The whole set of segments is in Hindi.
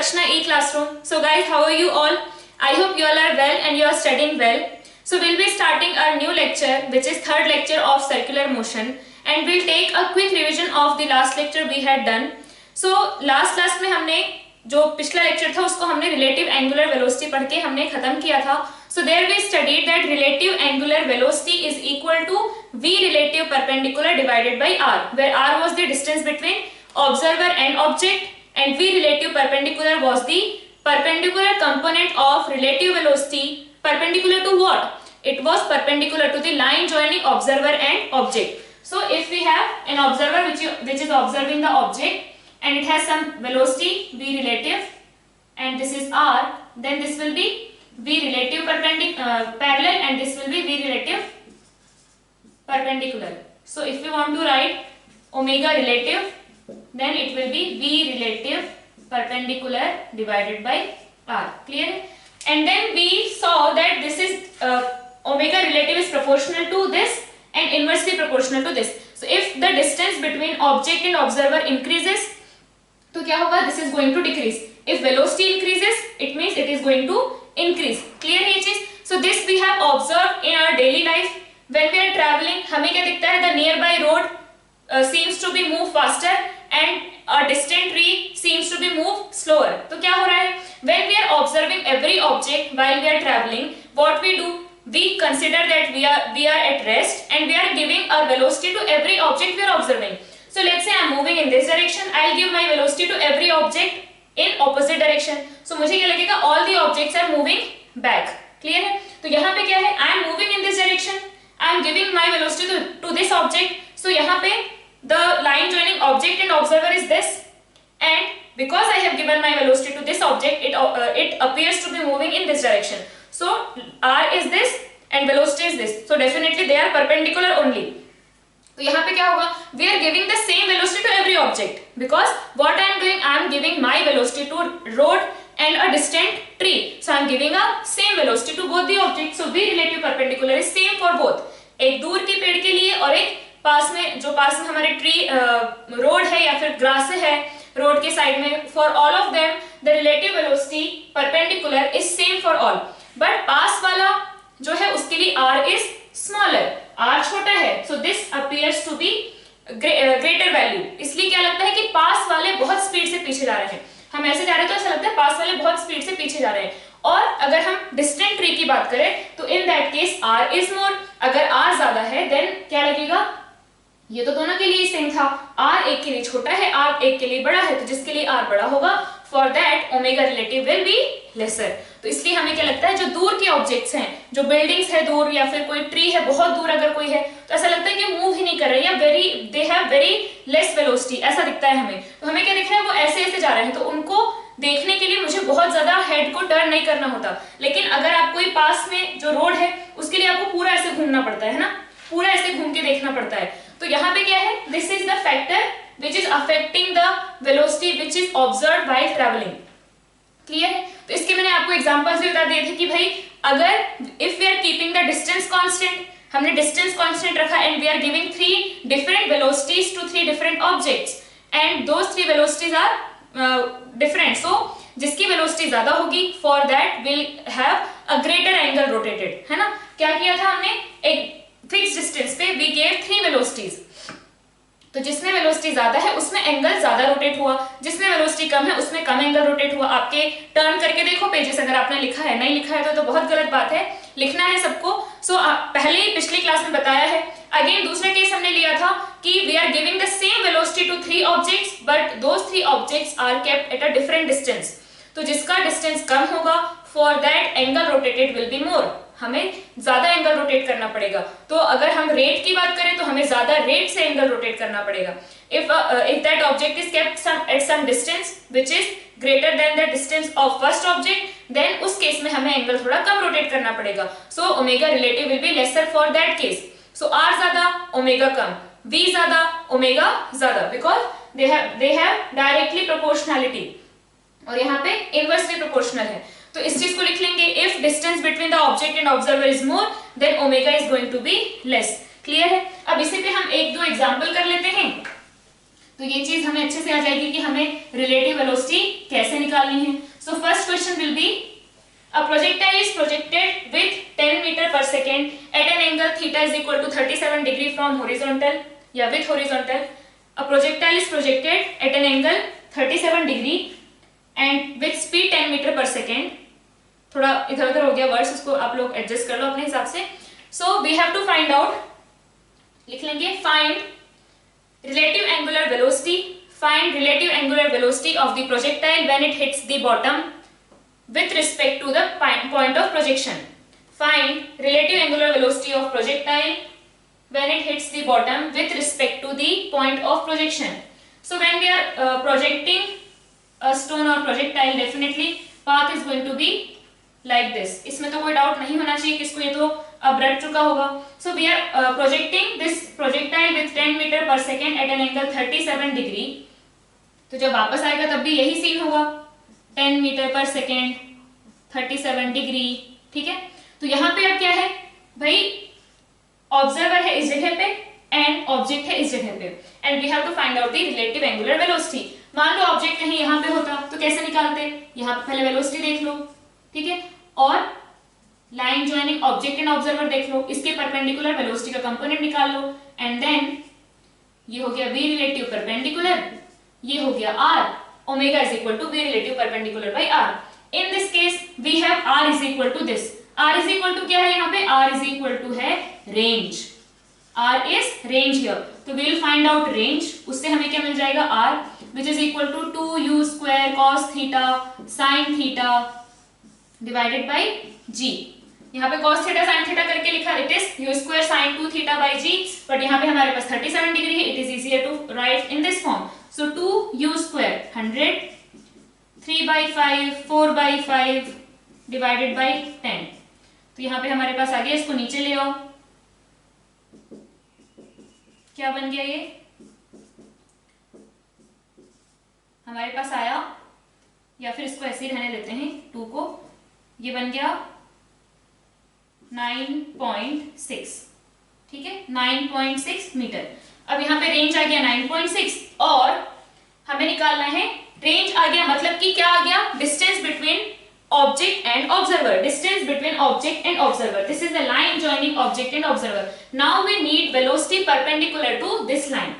Rakshana E-Classroom. So guys, how are you all? I hope you all are well and you are studying well. So we'll be starting our new lecture, which is third lecture of circular motion, and we'll take a quick revision of the last lecture we had done. So last class में हमने जो पिछला लेक्चर था उसको हमने रिलेटिव एंगुलर वेलोसिटी पढ़ के हमने खत्म किया था. So there we studied that relative angular velocity is equal to v relative perpendicular divided by r, where r was the distance between observer and object and v relative perpendicular was the perpendicular component of relative velocity. Perpendicular to what? It was perpendicular to the line joining observer and object. So if we have an observer which is observing the object and it has some velocity v relative and this is r, then this will be v relative parallel and this will be v relative perpendicular. So if we want to write omega relative, then it will be v relative perpendicular divided by r. Clear? And then we saw that this is omega relative is proportional to this and inversely proportional to this. So if the distance between object and observer increases, तो क्या होगा? This is going to decrease. If velocity increases, it means it is going to increase. Clear ये चीज? So this we have observed in our daily life. When we are traveling, हमें क्या दिखता है? The nearby road seems to be move faster and a distant tree seems to be move slower. तो क्या हो रहा है? When we are observing every object while we are traveling, what we do? We consider that we are at rest and we are giving our velocity to every object we are observing. So let's say I am moving in this direction, I will give my velocity to every object in opposite direction. So मुझे क्या लगेगा? All the objects are moving back. Clear है? तो यहाँ पे क्या है? I am moving in this direction. I am giving my velocity to this object. So यहाँ पे the line joining object and observer is this, and because I have given my velocity to this object, it appears to be moving in this direction. So r is this and velocity is this. So definitely they are perpendicular only. तो यहाँ पे क्या होगा? We are giving the same velocity to every object because what I am doing, I am giving my velocity to road and a distant tree. So I am giving a same velocity to both the objects. So v relative perpendicular is same for both. एक दूर के पेड़ के लिए और एक पास में हमारे ट्री रोड है या फिर ग्रास है रोड के साइड में. For all of them, the relative velocity perpendicular is same for all. But पास वाला जो है उसके लिए r is smaller. r छोटा है, so this appears to be greater value. इसलिए क्या लगता है कि पास वाले बहुत स्पीड से पीछे जा रहे हैं. हम ऐसे जा रहे हैं तो ऐसा लगता है पास वाले बहुत स्पीड से पीछे जा रहे हैं. और अगर हम डिस्टेंट ट्री की बात करें तो इन that case r is more. अगर r ज्यादा है देन क्या लगेगा? ये तो दोनों के लिए सेम था. r एक के लिए छोटा है, r एक के लिए बड़ा है, तो जिसके लिए r बड़ा होगा for that omega relative will be lesser. तो इसलिए हमें क्या लगता है जो दूर के ऑब्जेक्ट्स हैं, जो बिल्डिंग्स है दूर या फिर कोई ट्री है बहुत दूर अगर कोई है, तो ऐसा लगता है कि मूव ही नहीं कर रहे या they have very less velocity, ऐसा दिखता है हमें. तो हमें क्या दिख रहा है? वो ऐसे ऐसे जा रहे हैं. तो उनको देखने के लिए मुझे बहुत ज्यादा हेड को टर्न नहीं करना होता. लेकिन अगर आप कोई पास में जो रोड है उसके लिए आपको पूरा ऐसे घूमना पड़ता है ना, पूरा ऐसे घूम के देखना पड़ता है. तो यहाँ पे क्या है? This is the factor which is affecting the velocity which is observed while traveling. Clear है? तो इसके मैंने आपको एग्जांपल्स भी बता दिए थे कि भाई अगर if we are keeping the distance constant, हमने डिस्टेंस कांस्टेंट रखा and we are giving three different velocities to three different objects and those three velocities are different. So जिसकी वेलोसिटी ज्यादा होगी for that will have a greater angle rotated, है ना? क्या किया था हमने? एक फिक्स डिस्टेंस पे we gave three velocities. तो जिसमें वेलोसिटी ज्यादा है उसमें एंगल ज्यादा रोटेट हुआ, जिसमें वेलोसिटी कम है उसमें कम एंगल रोटेट हुआ. आपके टर्न करके देखो पेजेस, अगर आपने लिखा है, नहीं लिखा है तो बहुत गलत बात है, लिखना है सबको. सो पहले ही पिछली क्लास में बताया है. अगेन दूसरा केस हमने लिया था कि we are giving the same velocity to three objects but those three objects are kept at a different distance. तो जिसका डिस्टेंस कम होगा for that angle rotated will be more, हमें ज्यादा एंगल रोटेट करना पड़ेगा. तो अगर हम रेट की बात करें तो हमें ज्यादा रेट से एंगल रोटेट करना पड़ेगा. if that object is kept at some distance which is greater than the distance of first object, then उस केस में हमें एंगल थोड़ा कम रोटेट करना पड़ेगा. so omega relative will be lesser for that case. so r ज्यादा, omega कम, v ज्यादा, omega ज्यादा, because they have directly proportionality और यहाँ पे inversely proportional है. तो इस चीज को लिख लेंगे, if distance between the object and observer is more, then omega is going to be less. Clear है? अब इसी पे हम एक दो एग्जांपल कर लेते हैं. तो ये चीज हमें अच्छे से आ जाएगी कि हमें रिलेटिव वेलोसिटी कैसे निकालनी है। So first question will be a projectile is projected with 10 meter per second at an angle theta is equal to 37 degree from horizontal या with horizontal. A projectile is projected at an angle 37 degree and with speed 10 meter per second. थोड़ा इधर उधर हो गया वर्ड्स, उसको आप लोग एडजस्ट कर लो अपने हिसाब से। So we have to find out, लिख लेंगे find relative angular velocity, find relative angular velocity of the projectile when it hits the bottom with respect to the point of projection. Find relative angular velocity of projectile when it hits the bottom with respect to the point of projection. So when we are projecting a stone or projectile, definitely path is going to be like this. इसमें तो कोई डाउट नहीं होना चाहिए किसको, ये तो अब रट चुका होगा। So we are projecting this projectile with 10 meter per second at an angle 37 degree. तो जब वापस आएगा तब भी यही सीन होगा, 10 मीटर पर सेकेंड 37 डिग्री, ठीक है। तो यहाँ पे अब क्या है भाई, ऑब्जर्वर है इस जगह पे एंड ऑब्जेक्ट है इस जगह पे, and we have to find out the relative angular velocity. मान लो ऑब्जेक्ट कहीं यहाँ पे होता तो कैसे निकालते, यहाँ पे पहले वेलोसिटी देख लो, ठीक है, और line joining object and observer देख लो, इसके परपेंडिकुलर वेलोसिटी का कंपोनेंट निकाल लो, एंड देन ये हो गया v रिलेटिव परपेंडिकुलर, ये हो गया r, omega is equal to v relative perpendicular by r। In this case we have r is equal to this, r is equal to क्या है यहाँ पे, r इज इक्वल टू है range, r is range here. तो we will find out range, उससे हमें क्या मिल जाएगा, r which is equal to 2u square cos theta sin theta divided by g। यहाँ पे cos थीटा sin थीटा करके लिखा, it is u square sin 2 theta by g, but यहाँ पे हमारे पास 37 डिग्री है, it is easier to write in this form. So 2u square 100, 3/5 4/5 divided by 10। तो यहाँ पे हमारे पास आ गया, इसको नीचे ले आओ, क्या बन गया ये हमारे पास आया, या फिर इसको ऐसे ही रहने देते हैं 2 को, ये बन गया 9.6, ठीक है, 9.6 मीटर। अब यहाँ पे रेंज आ गया 9.6 और हमें निकालना है रेंज आ गया, मतलब कि क्या आ गया, distance between object and observer, distance between object and observer, this is the line joining object and observer. Now we need velocity perpendicular to this line,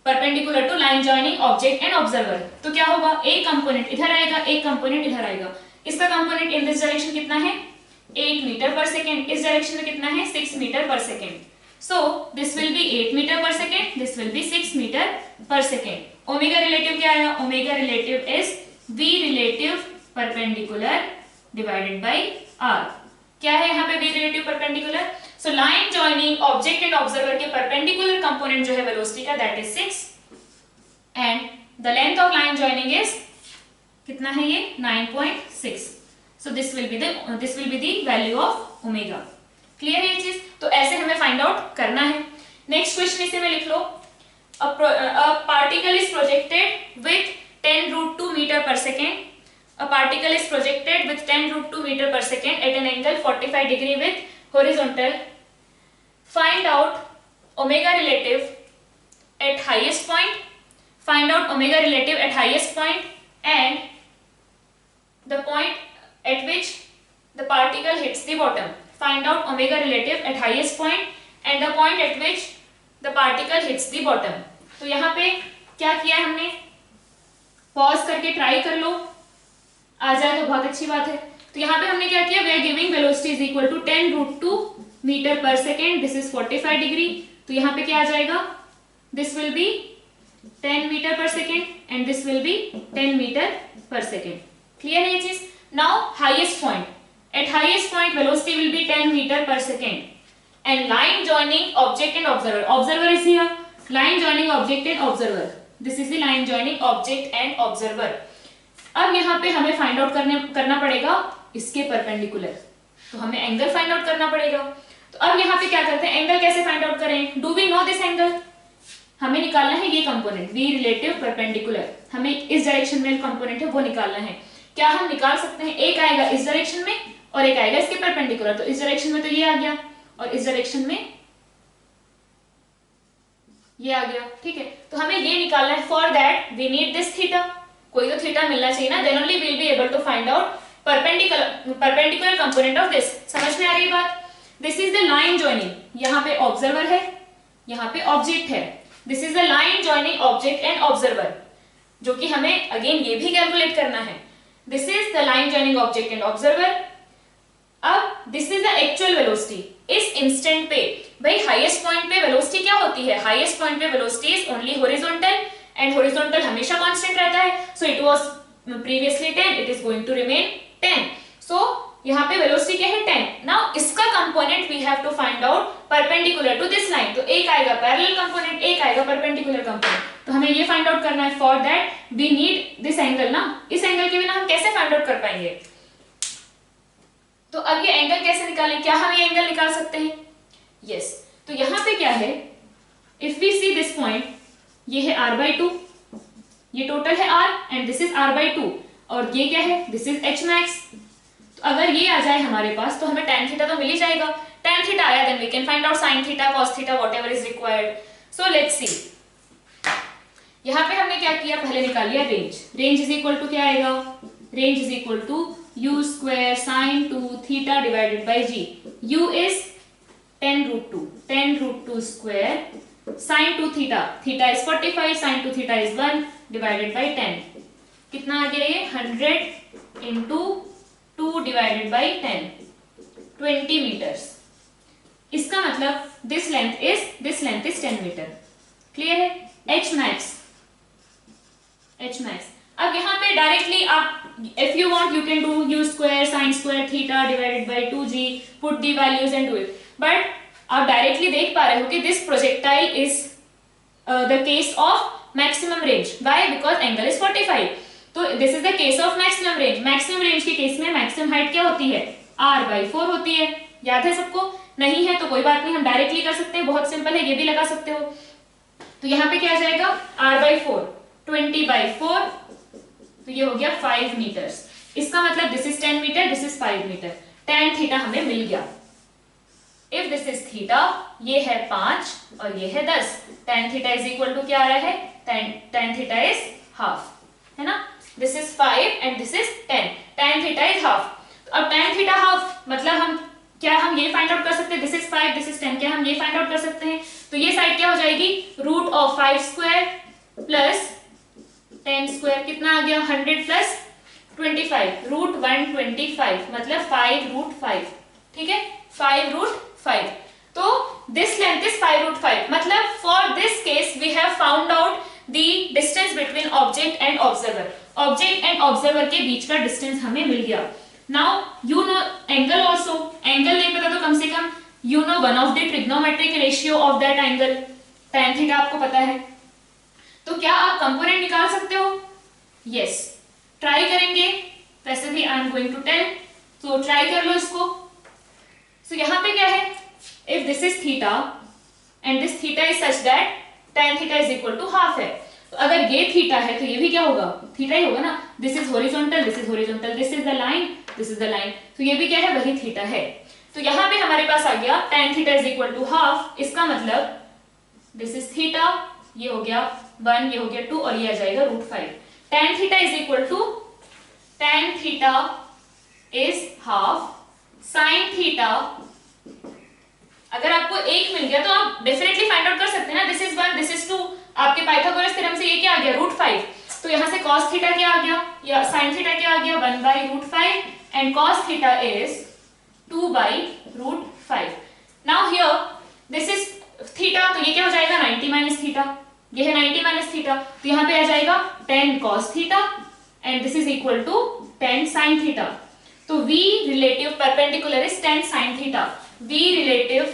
perpendicular to line joining object and observer। तो क्या होगा, एक कंपोनेंट इधर आएगा, एक कंपोनेंट इधर आएगा, इसका कंपोनेंट इन दिस डायरेक्शन कितना है 8 मीटर पर सेकेंड, इस डायरेक्शन में कितना है 6 metre per second. So this will be 8 metre per second, this will be 6 metre per second. Omega relative क्या आया, omega relative is v relative perpendicular divided by r। क्या है यहाँ पे v relative perpendicular, so line joining object and observer के परपेंडिकुलर कंपोनेंट जो है वेलोसिटी का, that is 6 and the length of line joining is कितना है ये 9.6। So this will be the value of omega. Clear है ये चीज, तो ऐसे हमें फाइंड आउट करना है। नेक्स्ट क्वेश्चन इसे में लिख लो, a particle is projected with 10√2 meter per second, a particle is projected with 10√2 meter per second at an angle 45 degree with horizontal. Find out omega relative at highest point, find out omega relative at highest point and the point at which the particle hits the bottom. Find out omega relative at highest point and the point at which the particle hits the bottom. तो यहाँ पे क्या किया हमने, पॉज करके ट्राई कर लो, आ जाए तो बहुत अच्छी बात है। तो यहाँ पे हमने क्या किया, we are giving velocity is equal to 10√2 metre per second, this is 45 degree. तो यहाँ पे क्या आ जाएगा, this will be 10 metre per second and this will be 10 metre per second. Clear है ये चीज। Now highest point, at highest point velocity will be 10 metre per second and line joining object and observer, observer is here, line joining object and observer, this is the line joining object and observer. अब यहाँ पे हमें फाइंड आउट करना पड़ेगा इसके परपेंडिकुलर, तो हमें एंगल फाइंड आउट करना पड़ेगा। तो अब यहाँ पे क्या करते हैं, एंगल कैसे फाइंड आउट करें, do we know this angle, हमें निकालना है ये कंपोनेंट v रिलेटिव परपेंडिकुलर, हमें इस डायरेक्शन में कंपोनेंट है वो निकालना है। क्या हम निकाल सकते हैं, एक आएगा इस डायरेक्शन में और एक आएगा इसके परपेंडिकुलर, तो इस डायरेक्शन में तो ये आ गया और इस डायरेक्शन में ये आ गया, ठीक है। तो हमें ये निकालना है, for that we need this theta, कोई तो थीटा मिलना चाहिए ना, then only we will be able to find out perpendicular component of this. समझ में आ रही बात? This is the line joining, यहाँ पे ऑब्जर्वर है, यहाँ पे ऑब्जेक्ट है, this is the line joining object and observer, जो कि हमें अगेन ये भी कैलकुलेट करना है। This is the line joining object and observer. अब this is the actual velocity, इस इंस्टेंट पे भाई हाईएस्ट पॉइंट पे वेलोसिटी क्या होती है? हाईएस्ट पॉइंट पे velocity is only horizontal, and horizontal हमेशा कांस्टेंट रहता है। So it was previously 10, it is going to remain 10। So यहाँ पे वेलोसिटी क्या है? 10। नाउ इसका component we have to find out perpendicular to this line. तो एक आएगा पैरेलल कंपोनेंट, एक आएगा परपेंडिकुलर कंपोनेंट। तो हमें ये फाइंड आउट करना है, for that we need this angle ना। इस एंगल के बिना हम कैसे फाइंड आउट कर पाएंगे? तो अब ये एंगल कैसे निकालें? क्या हम ये एंगल निकाल सकते हैं? यस। तो यहाँ पे क्या है, if we see this point, ये है r/2, ये टोटल है r and this is r/2, और ये क्या है? This is h max। तो अगर ये आ जाए हमारे पास तो हमें tan थीटा तो मिल ही जाएगा। tan थीटा आया, then we can find out sin theta, cos theta, whatever is required. So let's see, यहाँ पे हमने क्या किया? पहले निकाल लिया range. Range is equal to क्या आएगा? Range is equal to u square sin 2 theta divided by g. u is 10√2, 10√2 square sin 2 theta, theta is 45, sin 2 theta is 1 divided by 10. कितना आ गया ये? 100 into 2 divided by 10, 20 meters. इसका मतलब this length is 10 meter. Clear है? h max, h max. अब यहाँ पे डायरेक्टली आप if you want you can do u square sin square theta divided by 2g, put the values and do it. But आप डायरेक्टली देख पा रहे हो कि this projectile is the case of maximum range. Why? Because angle is 45. तो this is the case of maximum range. Maximum range के केस में maximum height क्या होती है? r/4 होती है। याद है सबको? नहीं है तो कोई बात नहीं, हम डायरेक्टली कर सकते हैं, बहुत सिंपल है, ये भी लगा सकते हो। तो यहाँ पे क्या आ जाएगा? r/4, 20/4, तो ये हो गया 5 मीटर्स। इसका मतलब this is 10 metre, this is 5 metre. tan theta हमें मिल गया। इफ दिस इज थीटा, ये है 5 और ये है 10, tan theta is equal to क्या आ रहा है? tan थीटा इज हाफ, है ना? This is 5 and this is 10, tan theta is half. अब tan थीटा हाफ मतलब हम ये फाइंड आउट कर सकते हैं, दिस इज 5, दिस इज 10, क्या हम ये फाइंड आउट कर सकते हैं? तो ये साइड क्या हो जाएगी? √5 स्क्वायर प्लस 10 स्क्वायर, कितना आ गया? 100 प्लस 25, √125, मतलब 5√5, ठीक है? 5√5। तो दिस लेंथ इज 5√5, मतलब for this case we have found out the distance between object and observer. Object and observer के बीच का डिस्टेंस हमें मिल गया। Now you know angle also, angle नहीं पता तो कम से कम you know one of the trigonometric ratio of that angle, tan theta आपको पता है। तो क्या आप कंपोनेंट निकाल सकते हो? यस, ट्राई करेंगे, वैसे भी I am going to tell, तो ट्राई कर लो इसको। सो यहाँ पे क्या है? If this is theta and this theta is such that tan theta is equal to half है, तो अगर ये थीटा है तो ये भी क्या होगा? थीटा ही होगा ना। This is horizontal, this is horizontal, this is the line, this is the line, तो ये भी क्या है? वही थीटा है। तो यहाँ पे हमारे पास आ गया tan theta is equal to half. इसका मतलब दिस इज थीटा, ये हो गया 1, ये हो गया 2 और ये आ जाएगा √5। tan theta is equal to, tan theta is half, sin theta, अगर आपको 1 मिल गया तो आप डेफिनेटली फाइंड आउट कर सकते हैं ना। दिस इज 1, दिस इज 2, आपके पाइथागोरस थ्योरम से ये क्या आ गया? √5। तो यहाँ से cos थीटा क्या आ गया या sin थीटा क्या आ गया? 1/√5 and cos theta is 2/√5। Now here this is theta, तो ये क्या हो जाएगा? 90 माइनस थीटा, ये है 90 माइनस थीटा, तो यहाँ पे आ जाएगा 10 cos theta and this is equal to 10 sin theta. तो V relative perpendicular is 10 sin theta, V relative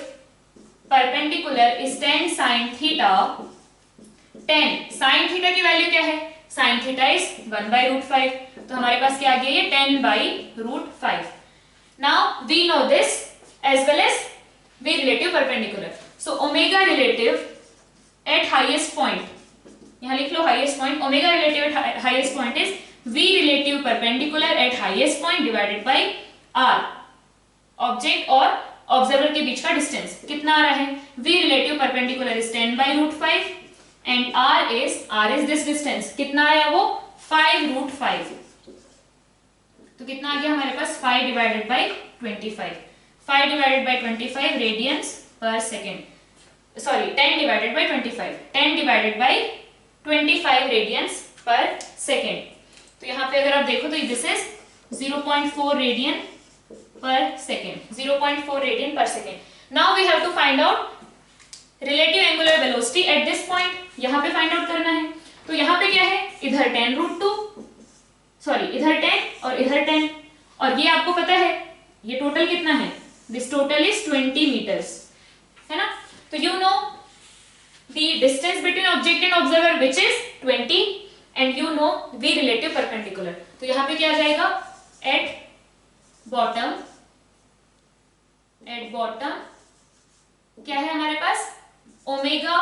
perpendicular is 10 sin theta. 10 sin theta की वैल्यू क्या है? sin थीटा इज 1/√5, तो हमारे पास क्या आ गया? ये 10/√5। Now we know this as well as V relative perpendicular. So omega relative at highest point, यहां लिख लो highest point, omega relative at highest point is V relative perpendicular at highest point divided by R, object और ऑब्जर्वर के बीच का डिस्टेंस कितना आ रहा है, v relative perpendicular is 10/√5 and r is this distance, कितना आया वो 5√5, तो कितना आ गया हमारे पास 5 divided by 25, 5 divided by 25 radians per second, sorry 10 divided by 25, 10 divided by 25 radians per second. तो यहाँ पे अगर आप देखो तो this is 0.4 radian per second, 0.4 radian per second. Now we have to find out relative angular velocity at this point, यहाँ पे फाइंड आउट करना है। तो यहाँ पे क्या है, इधर 10√2, सॉरी इधर 10 और इधर 10, और ये आपको पता है ये टोटल कितना है, दिस टोटल इज 20 मीटर्स, है ना। तो you know the distance between object and observer which is 20 and you know v relative perpendicular. तो यहाँ पे क्या आ जाएगा, एट बॉटम क्या है हमारे पास, omega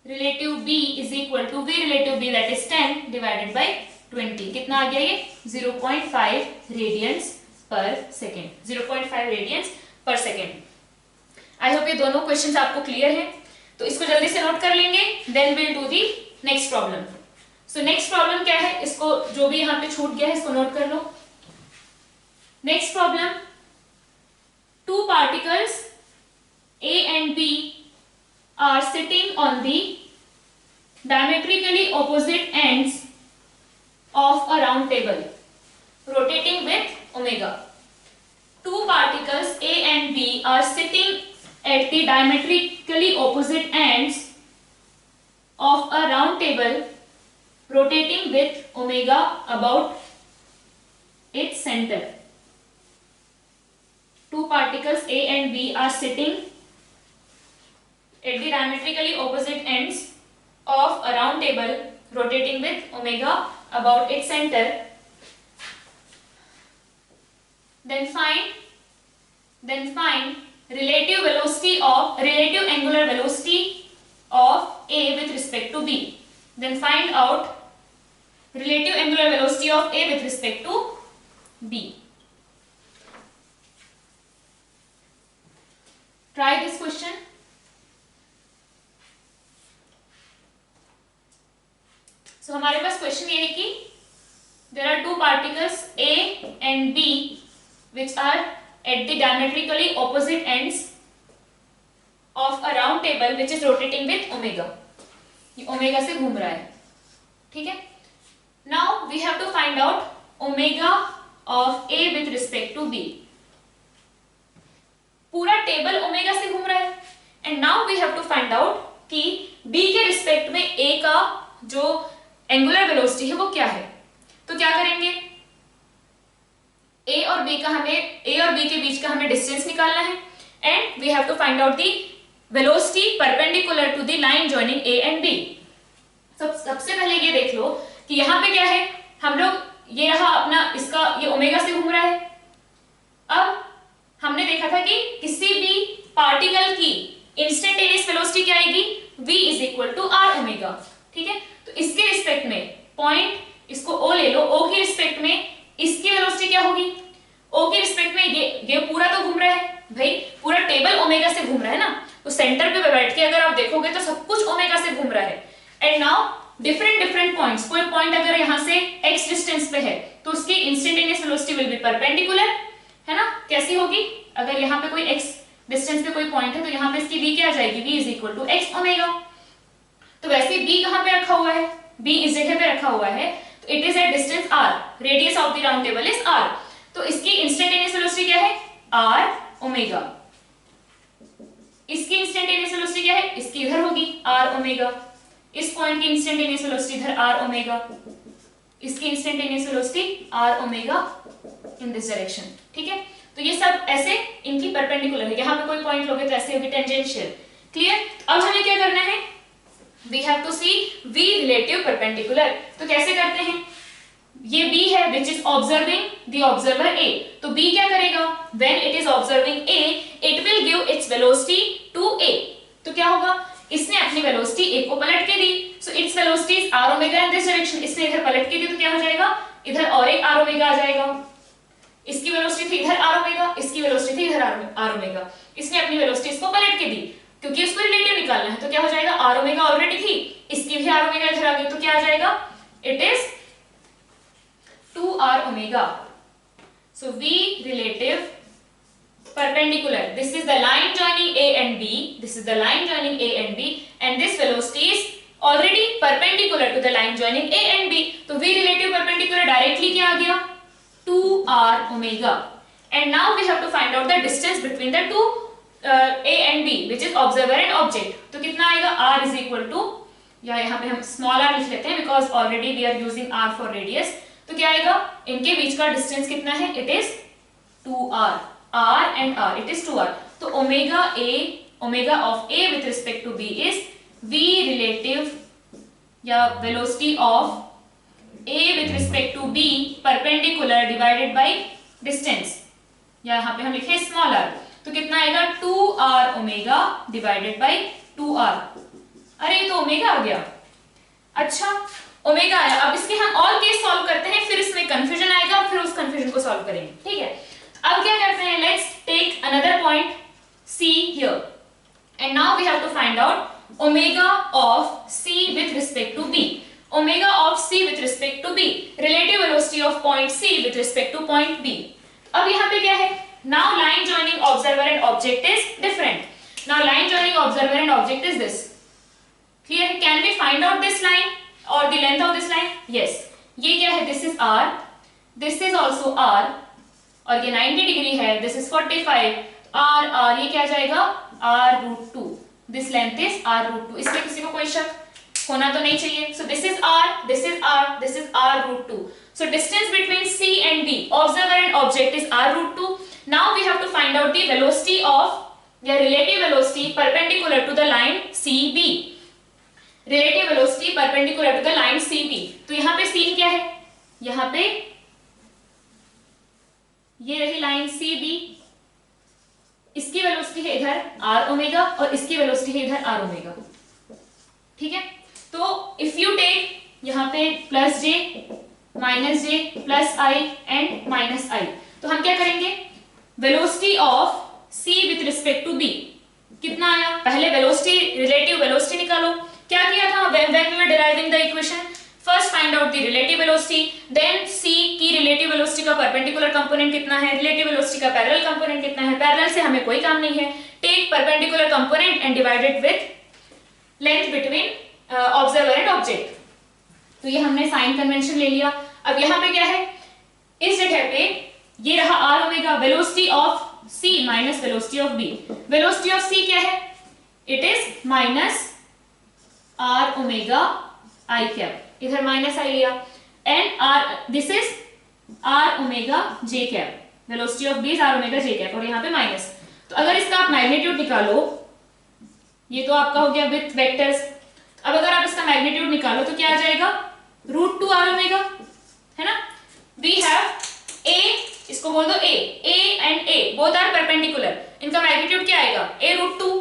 relative b is equal to v relative b that is 10 divided by 20, कितना आ गया ये 0.5 radians per second, 0.5 radians per second. I hope ये दोनों क्वेश्चंस आपको क्लियर है, तो इसको जल्दी से नोट कर लेंगे, then will do the next problem. So next problem क्या है, इसको जो भी यहाँ पे छूट गया है इसको नोट कर लो। Next problem, two particles A and B are sitting on the diametrically opposite ends of a round table rotating with omega. Two particles A and B are sitting at the diametrically opposite ends of a round table rotating with omega about its center. Two particles A and B are sitting at the diametrically opposite ends of a round table rotating with omega about its center. Then find relative angular velocity of A with respect to B. Then find out relative angular velocity of A with respect to B. Try this question. So हमारे पास क्वेश्चन ये है कि there are two particles A and B which are at the diametrically opposite ends of a round table which is rotating with omega. ये ओमेगा से घूम रहा है, ठीक है। Now we have to find out omega of A with respect to B. पूरा टेबल ओमेगा से घूम रहा है and now we have to find out कि B के रिस्पेक्ट में A का जो एंगुलर वेलोसिटी है वो क्या है। तो क्या करेंगे, A और B के बीच का हमें डिस्टेंस निकालना है and we have to find out the velocity perpendicular to the line joining A and B। सबसे पहले ये देख लो कि यहाँ पे क्या है, हम लोग ये रहा अपना इसका ये ओमेगा से घूम रहा है। अब हमने देखा था कि किसी भी पार्टिकल की इंस्टेंटेनियस वेलोसिटी क्या आएगी, v is equal to are omega, ठीक है। तो इसके रिस्पेक्ट में पॉइंट, इसको O ले लो, O के रिस्पेक्ट में इसकी वेलोसिटी क्या होगी, O के रिस्पेक्ट में ये पूरा तो घूम रहा है भाई, पूरा टेबल ओमेगा से घूम रहा है ना, तो सेंटर पे बैठ के अगर आप देखोगे तो सब कुछ ओमेगा से घूम रहा है। एंड नाउ डिफरेंट पॉइंट्स, कोई पॉइंट अगर यहाँ से x डिस्टेंस पे है तो उसकी instantaneous velocity will B perpendicular, है ना। कैसी होगी, अगर यहाँ पे कोई x डिस्टेंस पे कोई पॉइंट है तो यहाँ पे इसकी v क्या आ जाएगी, v is equal to x omega. तो वैसे b कहाँ पे रखा हुआ है, b इस जगह पे रखा हुआ है, तो it is at distance r, radius of the round table is r, तो इसकी इंस्टेंटेनियस वेलोसिटी क्या है, r ओमेगा। इसकी इंस्टेंटेनियस वेलोसिटी क्या है, इसकी इधर होगी r ओमेगा, इस पॉइंट की इंस्टेंटेनियस वेलोसिटी इधर r ओमेगा, इसकी instantaneous velocity r omega in this direction, ठीक है। तो ये सब ऐसे इनकी परपेंडिकुलर है, यहाँ पे कोई पॉइंट लोगे तो ऐसे होगी टेंजेंशियल, क्लियर। अब हमें क्या करना है, we have to see v relative perpendicular. तो कैसे करते हैं, ये b है which is observing the observer A, तो b क्या करेगा, when it is observing A it will give its velocity to A, तो क्या होगा, इसने अपनी वेलोसिटी A को पलट के दी, so its velocity is r omega in this direction, इसने इधर पलट के दी तो क्या हो जाएगा, इधर और एक r omega आ जाएगा, इसकी वेलोसिटी थी इधर आर ओमेगा, इसकी वेलोसिटी थी इधर आर ओमेगा, इसने अपनी वेलोसिटी इसको पलट के दी क्योंकि इसको रिलेटिव निकालना है। तो क्या हो जाएगा, आर ओमेगा ऑलरेडी थी, इसकी भी आर ओमेगा इधर आ गई, तो क्या आ जाएगा, it is 2r omega. So V relative perpendicular, this is the line joining A and B, this is the line joining A and B, and this velocity is already perpendicular to the line joining A and B. तो V relative perpendicular directly क्या आ गया, 2r omega. And now we have to find out the distance between the two A and B, which is observer and object. तो कितना आएगा, r is equal to, या यहाँ पे हम small r लिख लेते हैं because already we are using r for radius. तो क्या आएगा, इनके बीच का डिस्टेंस कितना है, it is 2r, r and r, it is 2r. तो omega a, omega of a with respect to b is v relative या velocity of a with respect to b perpendicular divided by distance, या यहाँ पे हम लिखे स्मॉल r. तो कितना आएगा, 2r omega divided by 2r. अरे ये तो ओमेगा आ गया, अच्छा ओमेगा आया. अब इसके हम और केस सॉल्व करते हैं, फिर इसमें कंफ्यूजन आएगा और फिर उस कंफ्यूजन को सॉल्व करेंगे, ठीक है. अब क्या करते हैं, let's take another point C here and now we have to find out omega of C with respect to B. Omega of C with respect to B, relative velocity of point C with respect to point B. अब यहाँ पे क्या है, now line joining observer and object is different. Now line joining observer and object is this. Clear? Can we find out this line or the length of this line? Yes. ये क्या है, this is r, this is also r, और ये 90 डिग्री है, this is 45, r ये क्या जाएगा, r root 2. This length is r root 2. इसमें किसी को कोई शक होना तो नहीं चाहिए. So this is r, this is r, this is r root 2. So distance between C and B, observer and object, is r root 2. Now we have to find out the velocity of, या relative velocity perpendicular to the line CB. Relative velocity perpendicular to the line CB. तो यहाँ पे सीन क्या है, यहाँ पे ये रही लाइन CB, इसकी वेलोसिटी है इधर r ओमेगा और इसकी वेलोसिटी है इधर r ओमेगा, ठीक है. तो इफ यू टेक यहाँ पे plus j minus j plus i and minus i, तो हम क्या करेंगे, velocity of C with respect to B कितना आया, पहले वेलोसिटी रिलेटिव वेलोसिटी निकालो. क्या किया था, when we were deriving the equation, first find out the relative velocity, then C की relative velocity का perpendicular component कितना है, relative velocity का parallel component कितना है, parallel से हमें कोई काम नहीं है, take perpendicular component and divide it with length between observer and object. तो ये हमने साइन कन्वेंशन ले लिया. अब यहाँ पे क्या है, इस जगह पे ये रहा r omega, velocity of C minus velocity of B. Velocity of C क्या है, it is minus r omega i cap, इधर माइनस i लिया, and r, this is r omega j cap, velocity of b is r omega j cap, और यहाँ पे माइनस. तो अगर इसका आप मैग्नीट्यूड निकालो, ये तो आपका हो गया विथ वेक्टर्स. अब अगर आप इसका मैग्नीट्यूड निकालो तो क्या आ जाएगा, रूट 2 r ओमेगा, है ना. वी हैव a, इसको बोल दो a and a both are perpendicular, इनका मैग्नीट्यूड क्या आएगा, a रूट 2,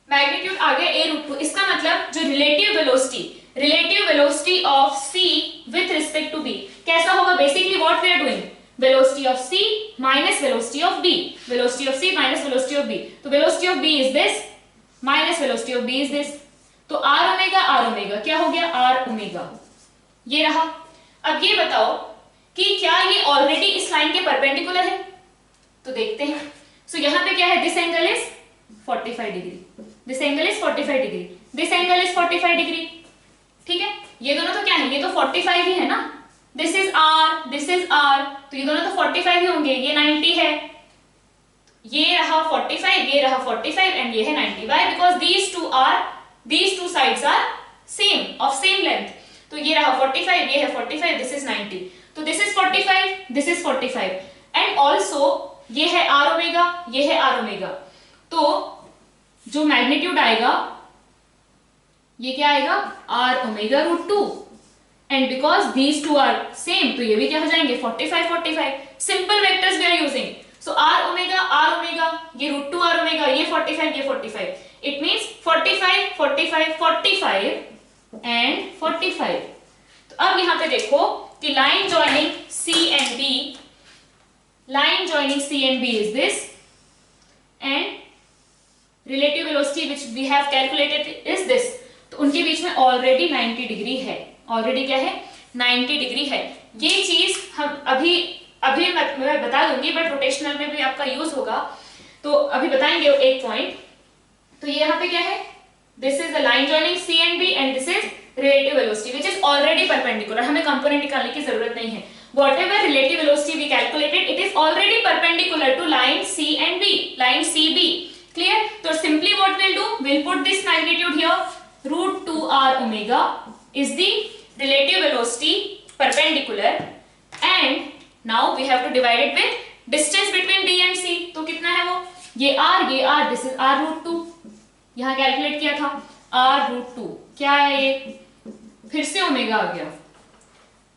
मैग्नीट्यूड आ गया a रूट 2. इसका मतलब जो relative velocity of C with respect to B कैसा होगा, basically what we are doing, velocity of C minus velocity of B, velocity of C minus velocity of B. तो velocity of B is this minus velocity of B is this. तो r ओमेगा क्या हो गया, r ओमेगा, ये रहा. अब ये बताओ कि क्या ये ऑलरेडी इस लाइन के परपेंडिकुलर है, तो देखते हैं. सो यहाँ पे क्या है, this angle is 45 degree, this angle is 45 degree, this angle is 45 degree, ठीक है. ये दोनों तो क्या है, ये तो 45 ही है ना, this is r, this is r, तो ये दोनों तो 45 ही होंगे. ये 90 है, ये रहा 45, ये रहा 45 एंड ये है 90. Why, because these two sides are same, of same length. तो ये रहा 45, ये है 45, दिस इज 90. तो this is 45, this is 45, and also ये है r ओमेगा, ये है r ओमेगा. तो जो मैग्नीट्यूड आएगा ये क्या आएगा, r omega root 2, and because these two are same तो ये भी क्या हो जाएंगे, 45 45. Simple vectors we are using. So r omega, ये रूट 2 r ओमेगा, ये 45, ये 45. It means 45 45 45 and 45. तो अब यहाँ पे देखो कि line joining joining C and B is this, and relative velocity which we have calculated is this. तो उनके बीच में ऑलरेडी 90 डिग्री है, ऑलरेडी क्या है 90 डिग्री है। ये चीज हम अभी मैं बता दूंगी, बट रोटेशनल में भी आपका यूज होगा, तो अभी बताएंगे एक पॉइंट। तो ये यहाँ पे क्या है, this is the line joining C and B and this is relative velocity which is already perpendicular. हमें कंपोनेंट निकालने की जरूरत नहीं है। Whatever relative velocity we calculated, it is already perpendicular to line C and B, line CB. Clear? So simply what we'll do, we'll put this magnitude here. Root 2r omega is the relative velocity perpendicular, and now we have to divide it with distance between D and C. तो कितना है वो, ये r, this is r root 2, यहाँ कैलकुलेट किया था r root 2, क्या है ये, फिर से ओमेगा आ गया।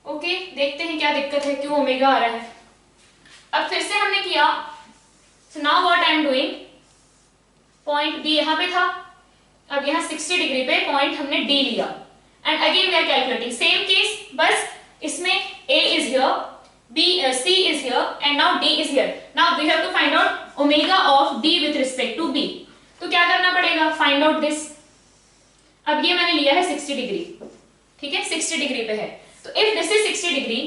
ओके, देखते हैं क्या दिक्कत है, क्यों ओमेगा आ रहा है। अब फिर से हमने किया, so now what I am doing, point B यहाँ पे था, अब यहाँ 60 डिग्री पे पॉइंट हमने डी लिया, and again we are calculating same case, बस इसमें A is here, B C is here, and now D is here. Now we have to find out omega of D with respect to B. तो क्या करना पड़ेगा, फाइंड आउट दिस। अब ये मैंने लिया है 60 डिग्री, ठीक है, 60 डिग्री पे है, तो इफ दिस इज 60 डिग्री,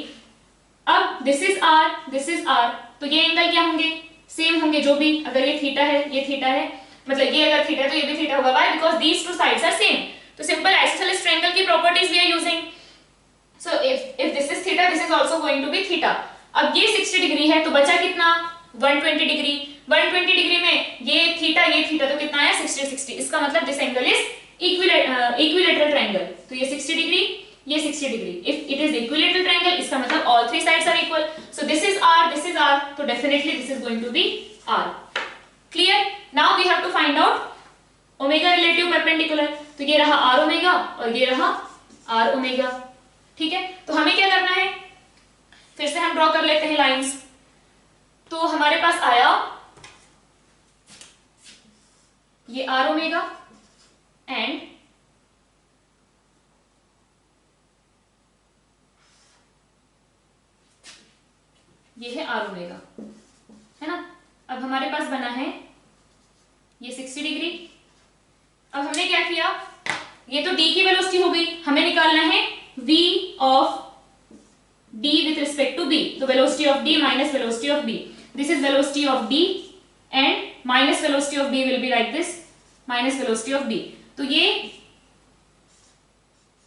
अब दिस इज r, तो ये एंगल क्या होंगे, सेम होंगे जो भी, अगर ये थीटा है, ये थीटा है, मतलब ये अगर थीटा है तो ये भी थीटा होगा। Why? Because these two sides are same. तो सिंपल आइसोसेलेस ट्रायंगल की properties we are using. So if this is theta, this is also going to be theta. अब ये 60 डिग्री है, तो बचा कितना, 120 डिग्री। 120 डिग्री में ये थीटा तो कितना आया, 60। इसका मतलब this angle is equilateral triangle. तो ये 60 डिग्री, ये 60 degree. If it is equilateral triangle, इसका मतलब all three sides are equal. So this is r, तो definitely this is going to be r। Clear? Now we have to find out omega relative perpendicular. तो ये रहा r ओमेगा और ये रहा r ओमेगा, ठीक है। तो हमें क्या करना है, फिर से हम ड्रॉ कर लेते हैं लाइंस। तो हमारे पास आया ये r ओमेगा एंड ये है r ओमेगा, है ना। अब हमारे पास बना है ये 60 डिग्री। अब हमने क्या किया, ये तो d की वेलोसिटी हो गई, हमें निकालना है v of d with respect to b। तो velocity of d minus velocity of b, this is velocity of d and minus velocity of b will be like this, minus velocity of b। तो ये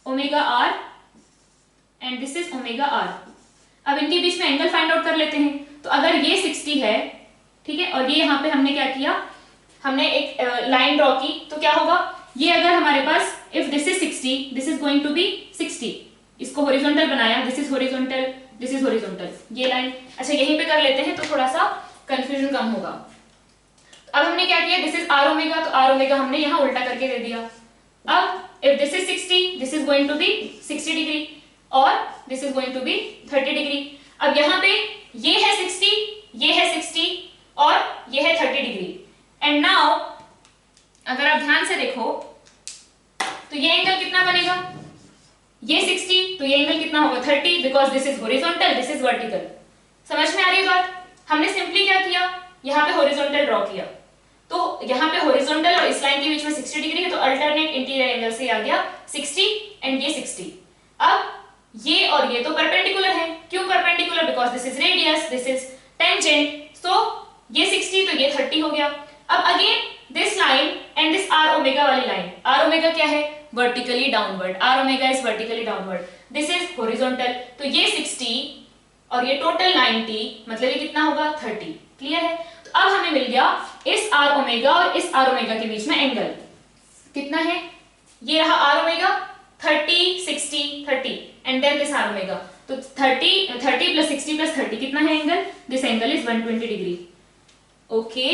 omega r and this is omega r। अब इनके बीच में एंगल फाइंड आउट कर लेते हैं। तो अगर ये 60 है, ठीक है, और ये यहाँ पे हमने क्या किया, हमने एक लाइन ड्रॉ की, तो क्या होगा, ये अगर हमारे पास if this is 60, this is going to be 60, इसको हॉरिजॉन्टल बनाया, this is horizontal, this is horizontal, ये लाइन। अच्छा, यहीं पे कर लेते हैं तो थोड़ा सा कंफ्यूजन कम होगा। अब हमने क्या किया, दिस इज r ओमेगा, तो r ओमेगा हमने यहाँ उल्टा करके दे दिया। अब if this is 60, this is going to be 60 degree और this is going to be 30 degree. अब यहाँ पे ये है 60, ये है 60 और ये है 30 डिग्री। एंड नाउ अगर आप ध्यान से देखो तो ये एंगल कितना बनेगा, ये 60, तो ये एंगल कितना होगा, 30, because this is horizontal, this is vertical. समझ में आ रही है बात? हमने सिंपली क्या किया, यहाँ पे हॉरिजॉन्टल ड्रॉ किया, तो यहाँ पे हॉरिजॉन्टल और इस लाइन के बीच में 60 डिग्री है, तो अल्टरनेट इंटीरियर एंगल से आ गया 60 एंड ये 60। अब ये और ये तो परपेंडिकुलर है, क्यों perpendicular, because this is radius, this is tangent, so ये 60 तो ये 30 हो गया। अब again this line and this r omega वाली लाइन, r ओमेगा क्या है, vertically downward, r omega is vertically downward, this is horizontal, तो ये 60 और ये टोटल 90, मतलब ये कितना होगा, 30। क्लियर है? तो अब हमें मिल गया इस r ओमेगा और इस r ओमेगा के बीच में एंगल कितना है, ये रहा r omega 30, 60, 30 and then this r omega. तो 30 प्लस 60 प्लस 30 कितना है angle, this angle is 120 degree. Okay,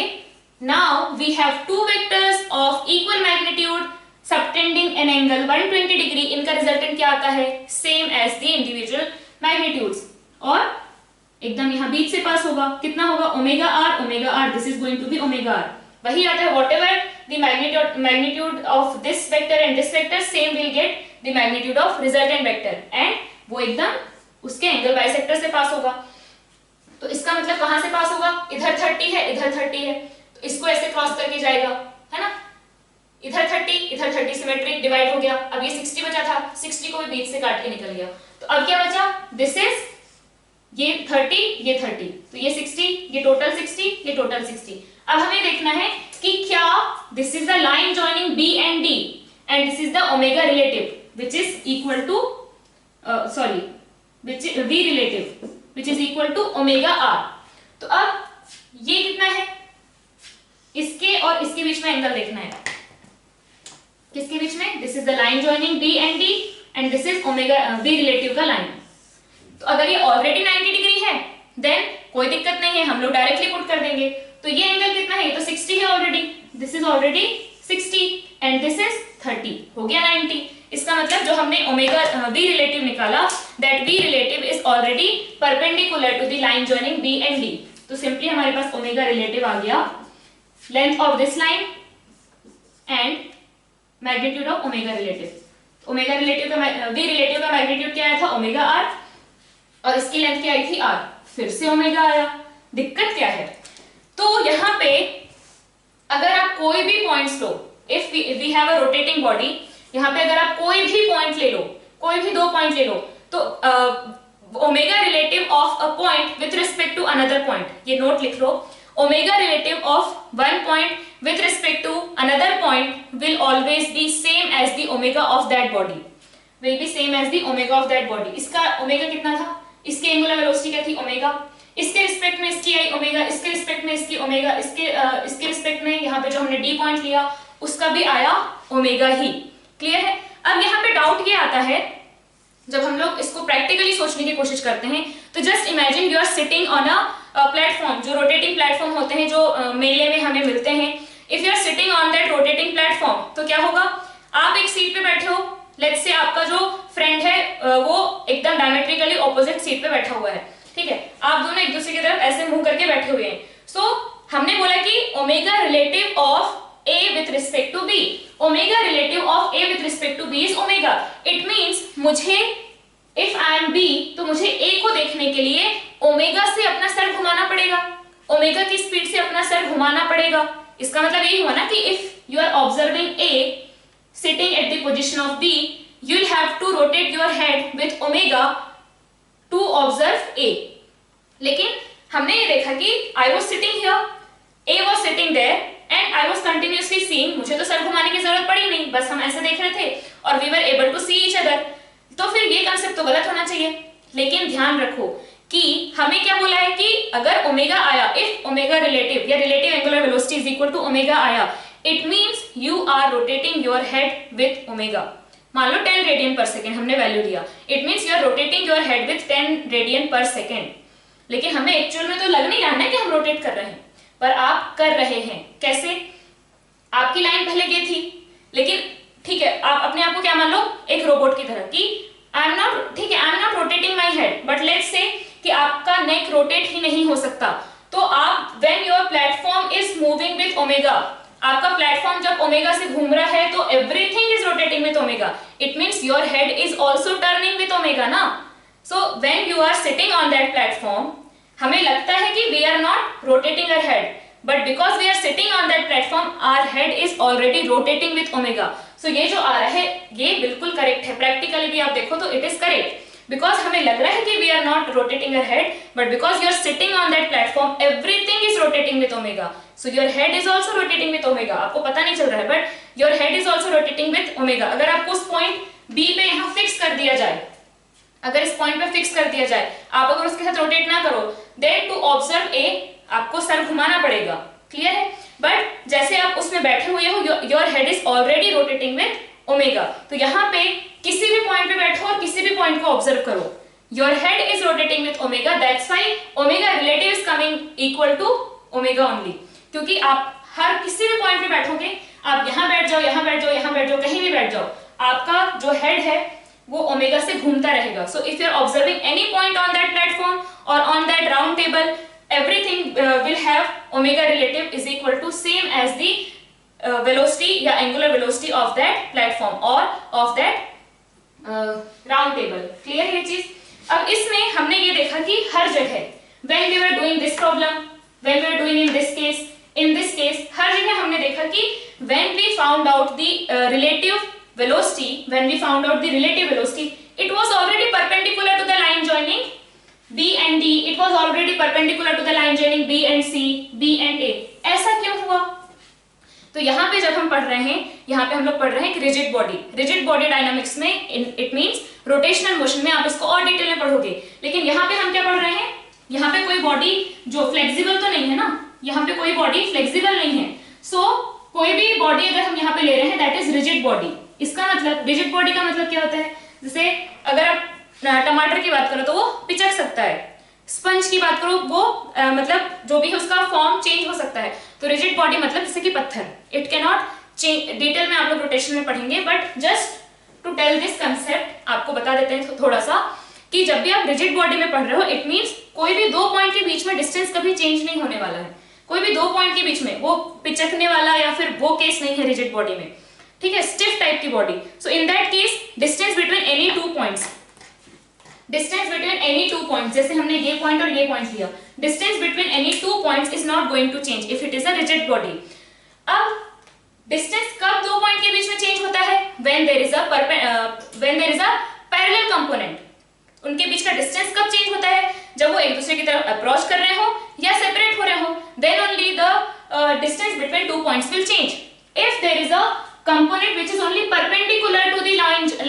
now we have two vectors of equal magnitude subtending an angle 120 degree. इनका रिजल्टेंट क्या आता है, same as the individual magnitudes, और एकदम यहाँ बीच से पास होगा, कितना होगा, omega r, this is going to be omega r। वही आता है, whatever the magnitude of this vector and this vector, same will get the magnitude of resultant vector, and वो एकदम उसके एंगल बाइसेक्टर से पास होगा। तो इसका मतलब कहां से पास होगा, इधर 30 है इधर 30 है, तो इसको ऐसे क्रॉस करके जाएगा, है ना, इधर 30 सिमेट्रिक डिवाइड हो गया। अब ये 60 बचा था, 60 को भी बीच से काट के निकल गया, तो अब क्या बचा, दिस इज ये 30 ये 30, तो ये 60 ये टोटल 60 ये टोटल 60। अब हमें देखना है कि क्या this is the line joining B and D and this is the omega relative which is equal to V relative which is equal to omega R। तो अब ये कितना है, इसके और इसके बीच में एंगल देखना है, किसके बीच में, this is the line joining B and D and this is omega V relative का लाइन। तो अगर ये ऑलरेडी 90 डिग्री है देन कोई दिक्कत नहीं है, हम लोग डायरेक्टली पुट कर देंगे। तो ये एंगल कितना है, ये तो 60 है already, this is already 60 and this is 30, हो गया 90। इसका मतलब जो हमने ओमेगा V रिलेटिव निकाला, that V relative is already perpendicular to the line joining B and D। तो सिंपली हमारे पास ओमेगा रिलेटिव आ गया, length of this line and magnitude of omega relative. Omega relative का V रिलेटिव का मैग्नीट्यूड क्या आया था, ओमेगा R, और इसकी लेंथ क्या आई थी R, फिर से ओमेगा आया। दिक्कत क्या है, तो यहाँ पे अगर आप कोई भी पॉइंट्स लो, if we have a rotating body, यहाँ पे अगर आप कोई भी पॉइंट ले लो, कोई भी दो पॉइंट ले लो, तो omega relative of a point with respect to another point, ये नोट लिख लो, omega relative of one point with respect to another point will always be same as the omega of that body, will be same as the omega of that body. इसका ओमेगा कितना था, इसके एंगुलर वेलोसिटी क्या थी, ओमेगा, इसके रिस्पेक्ट में इसकी आई ओमेगा, इसके रिस्पेक्ट में इसकी ओमेगा, इसके रिस्पेक्ट में यहाँ पे जो हमने डी पॉइंट लिया उसका भी आया ओमेगा ही। क्लियर है। अब यहाँ पे डाउट ये आता है, जब हम लोग इसको प्रैक्टिकली सोचने की कोशिश करते हैं, तो just imagine you are sitting on a platform, जो रोटेटिंग प्लेटफॉर्म होते हैं जो मेले में हमें मिलते हैं। If you are sitting on that rotating platform, तो क्या होगा, आप एक सीट पे बैठे हो, लेट्स से आपका जो फ्रेंड है वो एकदम डायमेट्रिकली ऑपोजिट सीट पे बैठा हुआ है, ठीक है, आप दोनों एक दूसरे की तरफ ऐसे मुंह करके बैठे हुए हैं। सो हमने बोला कि omega relative of A with respect to B, omega relative of A with respect to B is omega. It means मुझे if I am B, तो मुझे A को देखने के लिए ओमेगा से अपना सर घुमाना पड़ेगा, ओमेगा की स्पीड से अपना सर घुमाना पड़ेगा। इसका मतलब यही हुआ ना कि if you are observing A sitting at the position of B, you will have to rotate your head with omega to observe A। लेकिन हमने ये देखा कि I was sitting here, A was sitting there and I was continuously seeing, मुझे तो सर घुमाने की जरूरत पड़ी नहीं, बस हम ऐसे देख रहे थे और we were able to see each other। तो फिर ये कंसेप्ट तो गलत होना चाहिए। लेकिन ध्यान रखो कि हमें क्या बोला है कि अगर ओमेगा आया, इफ ओमेगा रिलेटिव या relative angular velocity is equal to omega आया, it means you are rotating your head with omega. मान लो 10 रेडियन पर सेकेंड हमने वैल्यू दिया, it means you are rotating your head with 10 radian per second. लेकिन हमें एक्चुअल में तो लग नहीं रहा है कि हम रोटेट कर रहे हैं, पर आप कर रहे हैं। कैसे? आपकी लाइन पहले ये थी, लेकिन ठीक है, आप अपने आप को क्या मान लो, एक रोबोट की तरह कि आई एम नॉट, ठीक है, I am not rotating my head, but let's say कि आपका नेक रोटेट ही नहीं हो सकता, तो आप when your platform is moving with omega, आपका प्लेटफॉर्म जब ओमेगा से घूम रहा है तो everything is rotating with omega, it means your head is also turning with omega ना। So when you are sitting on that platform, हमें लगता है कि we are not rotating our head, but because we are sitting on that platform, our head is already rotating with omega. So ये जो आ रहा है ये बिल्कुल करेक्ट है, प्रैक्टिकली भी आप देखो तो it is correct, because हमें लग रहा है कि we are not rotating our head, but because you are sitting on that platform, everything is rotating with omega. So your head is also rotating with omega. आपको पता नहीं चल रहा है, but your head is also rotating with omega. अगर आपको उस पॉइंट B पे यहाँ फिक्स कर दिया जाए, अगर इस पॉइंट पे फिक्स कर दिया जाए, आप अगर उसके साथ रोटेट ना करो, then to observe A आपको सर घुमाना पड़ेगा। क्लियर है? बट जैसे आप उसमें बैठे हुए हो, your head is already rotating with omega. तो यहाँ पे किसी भी पॉइंट पे बैठो और किसी भी पॉइंट को ऑब्जर्व करो, your head is rotating with omega, that's why omega relative is coming equal to omega only. क्योंकि आप हर किसी भी पॉइंट पे बैठोगे, आप यहाँ बैठ जाओ, यहाँ बैठ जाओ, यहाँ बैठ जाओ, कहीं भी बैठ जाओ, आपका जो हेड है वो ओमेगा से घूमता रहेगा। So if you are observing any point on that platform और on that round table, everything will have omega relative is equal to same as the velocity या angular velocity of that platform or of that round table। Clear है ये चीज? अब इसमें हमने ये देखा कि हर जगह when we were doing this problem, when we were doing in this case हर जगह हमने देखा कि when we found out the relative velocity, when we found out the relative velocity, it was already perpendicular to the line joining B and D. It was already perpendicular to the line joining B and C, B and A. ऐसा क्यों हुआ? तो यहाँ पे जब हम पढ़ रहे हैं, यहाँ पे हम लोग पढ़ रहे हैं कि रिजिड बॉडी डायनामिक्स में इट मींस रोटेशनल मोशन में, आप इसको और डिटेल में पढ़ोगे, लेकिन यहाँ पे हम क्या पढ़ रहे हैं, यहाँ पे कोई बॉडी जो फ्लेक्सिबल तो नहीं है ना, यहाँ पे कोई बॉडी फ्लेक्सिबल नहीं है। सो कोई भी बॉडी अगर हम यहाँ पे ले रहे हैं दैट इज रिजिड बॉडी। इसका मतलब रिजिड बॉडी का मतलब क्या होता है, जैसे अगर आप टमाटर की बात करो तो वो पिचक सकता है, स्पंज की बात करो वो मतलब जो भी है उसका फॉर्म चेंज हो सकता है। तो रिजिड बॉडी मतलब जैसे कि पत्थर, it can not change. Detail में आप लोग रोटेशन में पढ़ेंगे, but just to tell this concept आपको बता देते हैं थोड़ा सा कि जब भी आप रिजिड बॉडी में पढ़ रहे हो इट मींस कोई भी दो पॉइंट के बीच में डिस्टेंस कभी चेंज नहीं होने वाला है। कोई भी दो पॉइंट के बीच में वो पिचकने वाला या फिर वो केस नहीं है रिजिड बॉडी में, ठीक है, स्टिफ टाइप की body. So in that case distance between any two points, जैसे हमने ये पॉइंट और ये पॉइंट लिया, distance between any two points is not going to change if it is a rigid body. अब डिस्टेंस कब दो पॉइंट के बीच में चेंज होता है, when there is a parallel component. उनके बीच का डिस्टेंस कब चेंज होता है, जब वो एक दूसरे की तरफ अप्रोच कर रहे हो या सेपरेट हो रहे हो, then only the distance between two points will change. If there is a component which is only perpendicular to the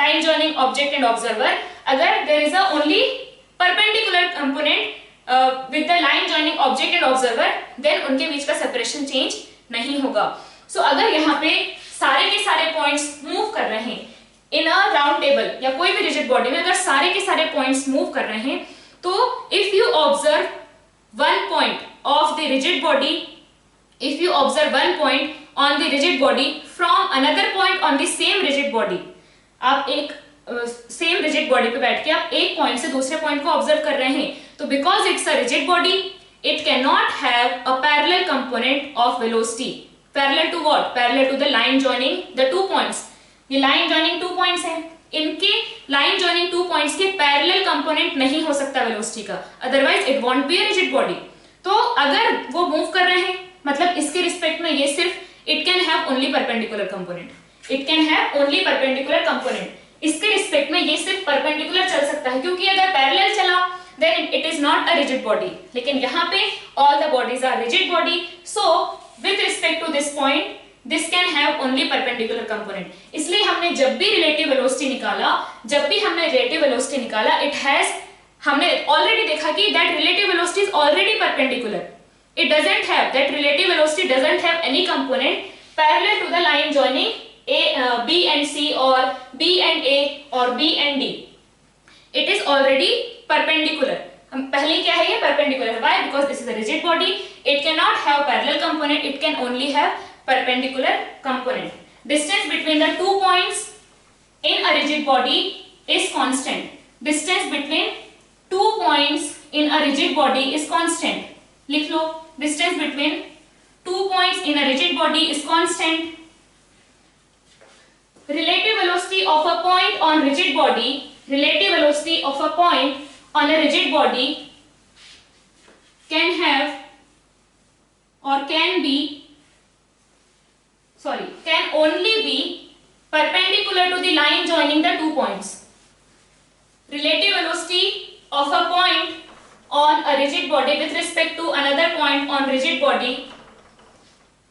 line joining object and observer, अगर there is a only perpendicular component with the line joining object and observer, then उनके बीच का separation change नहीं होगा। So अगर यहाँ पे सारे के सारे points move कर रहे हैं in a round table या कोई भी rigid body में अगर सारे के सारे points move कर रहे हैं, तो if you observe one point of the rigid body, if you observe one point on the rigid body from another point on the same rigid body, आप एक सेम रिजिड बॉडी पे बैठ के आप एक पॉइंट से दूसरे पॉइंट को ऑब्जर्व कर रहे हैं, तो because it's a rigid body it can not have a parallel component of velocity. Parallel to what? Parallel to the line joining the two points. ये लाइन जॉइनिंग टू पॉइंट्स हैं, इनके लाइन जॉइनिंग टू पॉइंट्स के पैरेलल कंपोनेंट नहीं हो सकता वेलोसिटी का, otherwise it won't be a rigid body. तो अगर वो मूव कर रहे हैं मतलब इसके रिस्पेक्ट में ये सिर्फ it can have only perpendicular component, it can have only perpendicular component, इसके रिस्पेक्ट में ये सिर्फ perpendicular चल सकता है, क्योंकि अगर parallel चला then it is not a rigid body, लेकिन यहाँ पे all the bodies are rigid body, so with respect to this point this can have only perpendicular component। इसलिए हमने जब भी relative velocity निकाला, it has, हमने already देखा कि that relative velocity is already perpendicular, it doesn't have, that relative velocity doesn't have any component parallel to the line joining B and C or B and A or B and D, it is already perpendicular। हम पहले क्या है ये perpendicular, why? Because this is a rigid body, it cannot have parallel component, it can only have perpendicular component। distance between the two points in a rigid body is constant, distance between two points in a rigid body is constant। लिख लो, distance between two points in a rigid body is constant। relative velocity of a point on rigid body, relative velocity of a point on a rigid body can have or can only be perpendicular to the line joining the two points। relative velocity of a point on a rigid body with respect to another point on rigid body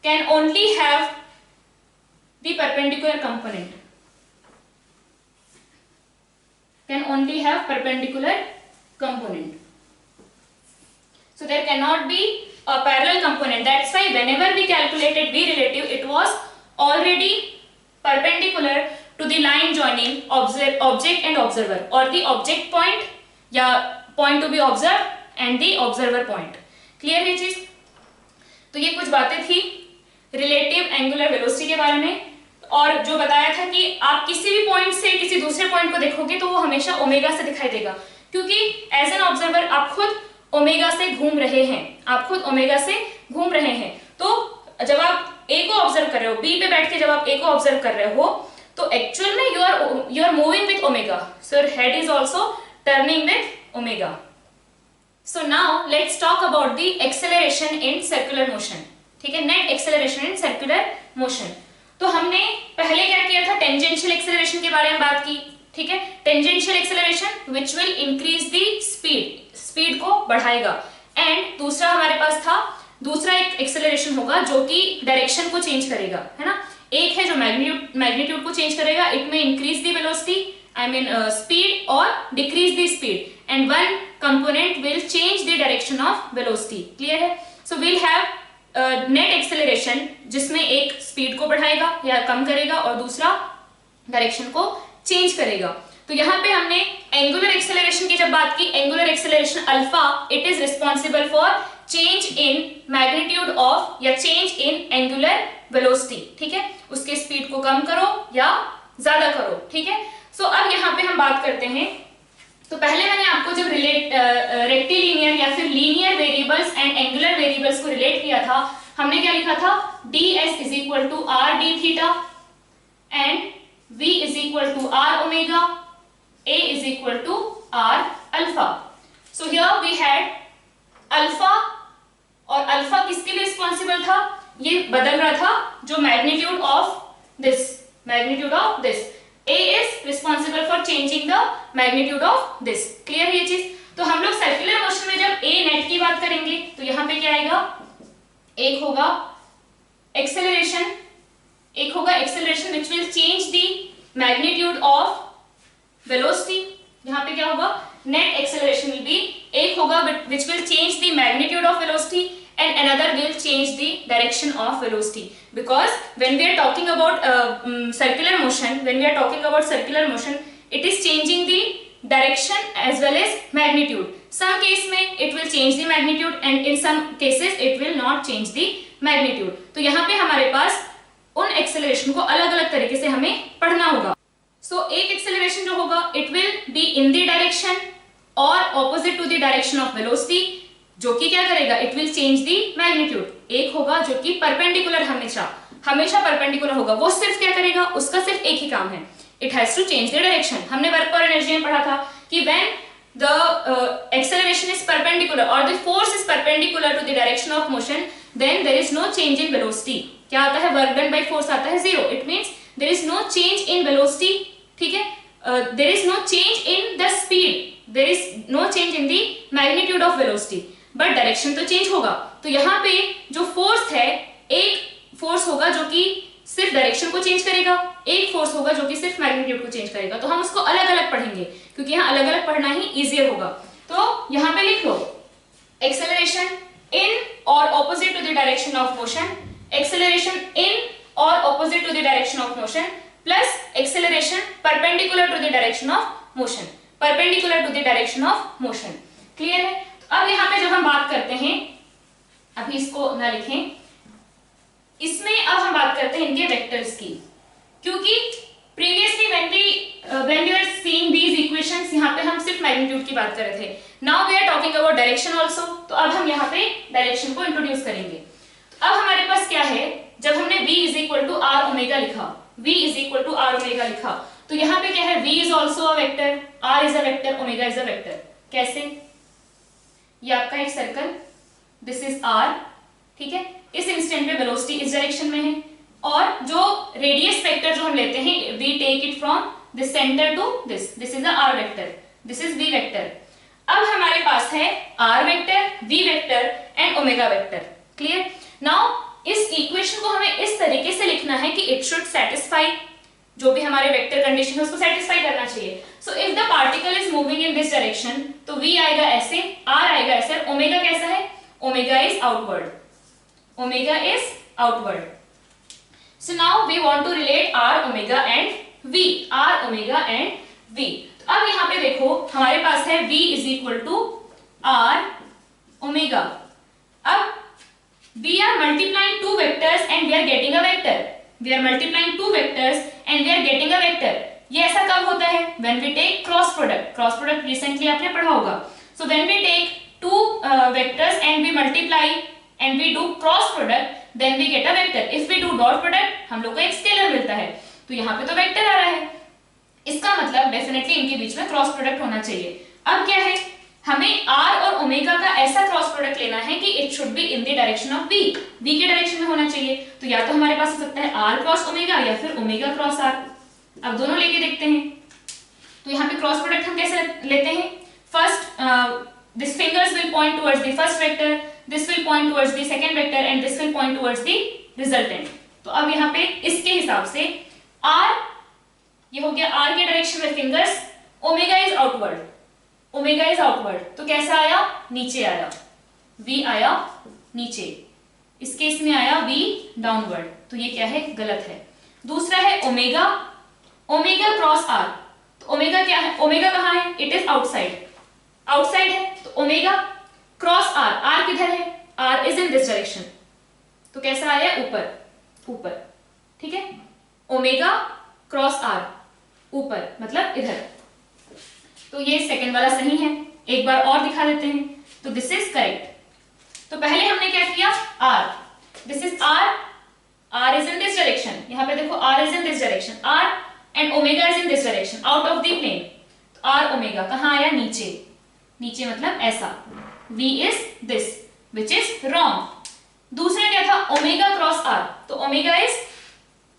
can only have the perpendicular component, can only have perpendicular component, so there cannot be a parallel component। that's why whenever we calculated V relative it was already perpendicular to the line joining object and observer, or the object point या point to be observed and the observer point। Clear है चीज? तो ये कुछ बातें थी रिलेटिव एंगुलर वेलोसिटी के बारे में, और जो बताया था कि आप किसी भी पॉइंट से किसी दूसरे पॉइंट को देखोगे तो वो हमेशा ओमेगा से दिखाई देगा, क्योंकि एज एन ऑब्जर्वर आप खुद ओमेगा से घूम रहे हैं, तो जब आप ए को ऑब्जर्व कर रहे हो, बी पे बैठ के जब आप ए को ऑब्जर्व कर रहे हो, तो एक्चुअल में you are moving with omega, so your head is also turning with omega. So now let's talk about the acceleration in circular motion, ठीक है, net acceleration in circular motion. तो हमने पहले क्या किया था, टेंजेंशियल एक्सेलरेशन के बारे में बात की, ठीक है, tangential acceleration which will increase the speed, speed को बढ़ाएगा। एंड दूसरा हमारे पास था, दूसरा एक एक्सेलरेशन होगा जो कि डायरेक्शन को चेंज करेगा, है ना। एक है जो मैग्नीट्यूड को चेंज करेगा, इट में increase the velocity, I mean speed, और decrease the speed, and one component will change the direction of velocity. Clear है? So will have net acceleration जिसमें एक स्पीड को बढ़ाएगा या कम करेगा और दूसरा डायरेक्शन को चेंज करेगा। तो यहाँ पे हमने एंगुलर एक्सेलरेशन की जब बात की, angular acceleration alpha, it is responsible for change in magnitude of या चेंज इन एंगुलर वेलोसिटी, ठीक है, उसके स्पीड को कम करो या ज्यादा करो, ठीक है। सो अब यहाँ पे हम बात करते हैं, तो पहले मैंने आपको जब रेक्टिलिनियर या फिर linear variables and angular variables को रिलेट किया था, हमने क्या लिखा था, ds is equal to r d theta and v is equal to are omega, a is equal to r alpha. So here we had alpha, और अल्फा किसके लिए रिस्पॉन्सिबल था, ये बदल रहा था, जो magnitude of this, magnitude of this, a is responsible for changing the magnitude of this। Clear है ये चीज? तो हम लोग सर्कुलर मोशन में जब a नेट की बात करेंगे तो यहाँ पे क्या आएगा, एक होगा एक्सेलरेशन, एक होगा acceleration which will change the magnitude of velocity. यहाँ पे क्या होगा, नेट एक्सेलरेशन विल बी, एक होगा which will change the magnitude of velocity and another will change the direction of velocity, because when we are talking about circular motion, when we are talking about circular motion, it is changing the direction as well as magnitude. Some case में it will change the magnitude and in some cases it will not change the magnitude. तो यहाँ पे हमारे पास उन acceleration को अलग अलग तरीके से हमें पढ़ना होगा। So एक acceleration जो होगा it will be in the direction or opposite to the direction of velocity, जो कि क्या करेगा, it will change the magnitude. एक होगा जो कि परपेंडिकुलर, हमेशा परपेंडिकुलर होगा, वो सिर्फ क्या करेगा, उसका सिर्फ एक ही काम है, it has to change the direction. हमने वर्क और एनर्जी में पढ़ा था कि when the acceleration is perpendicular और the force is perpendicular to the direction of motion, then there is no change in velocity. क्या आता है, वर्क डन बाय फोर्स आता है 0, it means there is no change in velocity, ठीक है, there is no change in the speed, there is no change in the magnitude of velocity, but direction तो चेंज होगा। तो यहाँ पे जो फोर्स है, एक फोर्स होगा जो कि सिर्फ डायरेक्शन को चेंज करेगा, एक फोर्स होगा जो कि सिर्फ मैग्नीट्यूड को चेंज करेगा। तो हम उसको अलग अलग पढ़ेंगे क्योंकि यहाँ अलग अलग पढ़ना ही इजियर होगा। तो यहाँ पे लिख लो एक्सेलरेशन इन और opposite to the direction of motion, acceleration in और opposite to the direction of motion, plus acceleration perpendicular to the direction of motion, perpendicular to the direction of motion. Clear है? अब यहाँ पे जब हम बात करते हैं, अभी इसको ना लिखें, इसमें अब हम बात करते हैं इनके वेक्टर्स की, क्योंकि previously when we are seeing these equations, यहाँ पे हम सिर्फ मैग्नीट्यूड की बात कर रहे थे, now we are talking about direction also. तो अब हम यहाँ पे डायरेक्शन को इंट्रोड्यूस करेंगे। अब हमारे पास क्या है, जब हमने v is equal to are omega लिखा, v is equal to are omega लिखा, तो यहाँ पे क्या है, v is also a vector, r is a vector, omega is a vector. कैसे, ये आपका एक सर्कल, दिस इज r, ठीक है, इस इंस्टेंट पे वेलोसिटी इस डायरेक्शन में है, और जो रेडियस वेक्टर जो हम लेते हैं, we take it from this centre to this is a r vector, this is v vector. अब हमारे पास है r vector, v vector and omega vector. Clear? Now इस इक्वेशन को हमें इस तरीके से लिखना है कि इट शुड सेटिस्फाई, जो भी हमारे वेक्टर कंडीशन है उसको सेटिस्फाई करना चाहिए। So if the particle is moving in this direction, तो v आएगा ऐसे, r आएगा ऐसे, ओमेगा कैसा है, omega is outward, omega is outward. So now we want to relate r omega and v, r omega and v। तो अब यहाँ पे देखो हमारे पास है v is equal to r omega. अब we are multiplying two vectors and we are getting a vector, we are multiplying two vectors and we are getting a vector। ये ऐसा कब होता है, when we take cross product, cross product recently आपने पढ़ा होगा। so when we take two vectors and we multiply and we do cross product, then we get a vector। if we do dot product, हम लोग को एक स्केलर मिलता है, तो यहाँ पे तो वेक्टर आ रहा है, इसका मतलब डेफिनेटली इनके बीच में क्रॉस प्रोडक्ट होना चाहिए। अब क्या है, हमें r और ओमेगा का ऐसा क्रॉस प्रोडक्ट लेना है कि it should be in the direction of v, v के डायरेक्शन में होना चाहिए। तो या तो हमारे पास हो सकता है r क्रॉस ओमेगा या फिर ओमेगा क्रॉस r। अब दोनों लेके देखते हैं। तो यहाँ पे क्रॉस प्रोडक्ट हम कैसे लेते हैं? First this fingers will point towards the first vector, this will point towards the second vector and this will point towards the resultant. तो अब यहाँ पे इसके हिसाब से r, ये हो गया r के डायरेक्शन में fingers, omega is outward, omega is outward, तो कैसा आया? नीचे आया, v आया नीचे, इस केस में आया v डाउनवर्ड, तो ये क्या है? गलत है। दूसरा है ओमेगा, ओमेगा क्रॉस r, तो ओमेगा क्या है? ओमेगा कहाँ है? इट इज आउटसाइड, आउटसाइड है, तो ओमेगा क्रॉस r, r किधर है? r is in this direction, तो कैसा आया? ऊपर, ऊपर, ठीक है। ओमेगा क्रॉस r, ऊपर मतलब इधर, तो ये सेकंड वाला सही है। एक बार और दिखा देते हैं, तो दिस इज करेक्ट। तो पहले हमने क्या किया? r, this is r, r is in this direction, यहाँ पे देखो r is in this direction, r and omega is in this direction, out of the plane, तो r ओमेगा कहाँ आया? नीचे, नीचे मतलब ऐसा, v is this which is wrong. दूसरा क्या था? ओमेगा क्रॉस r, तो omega is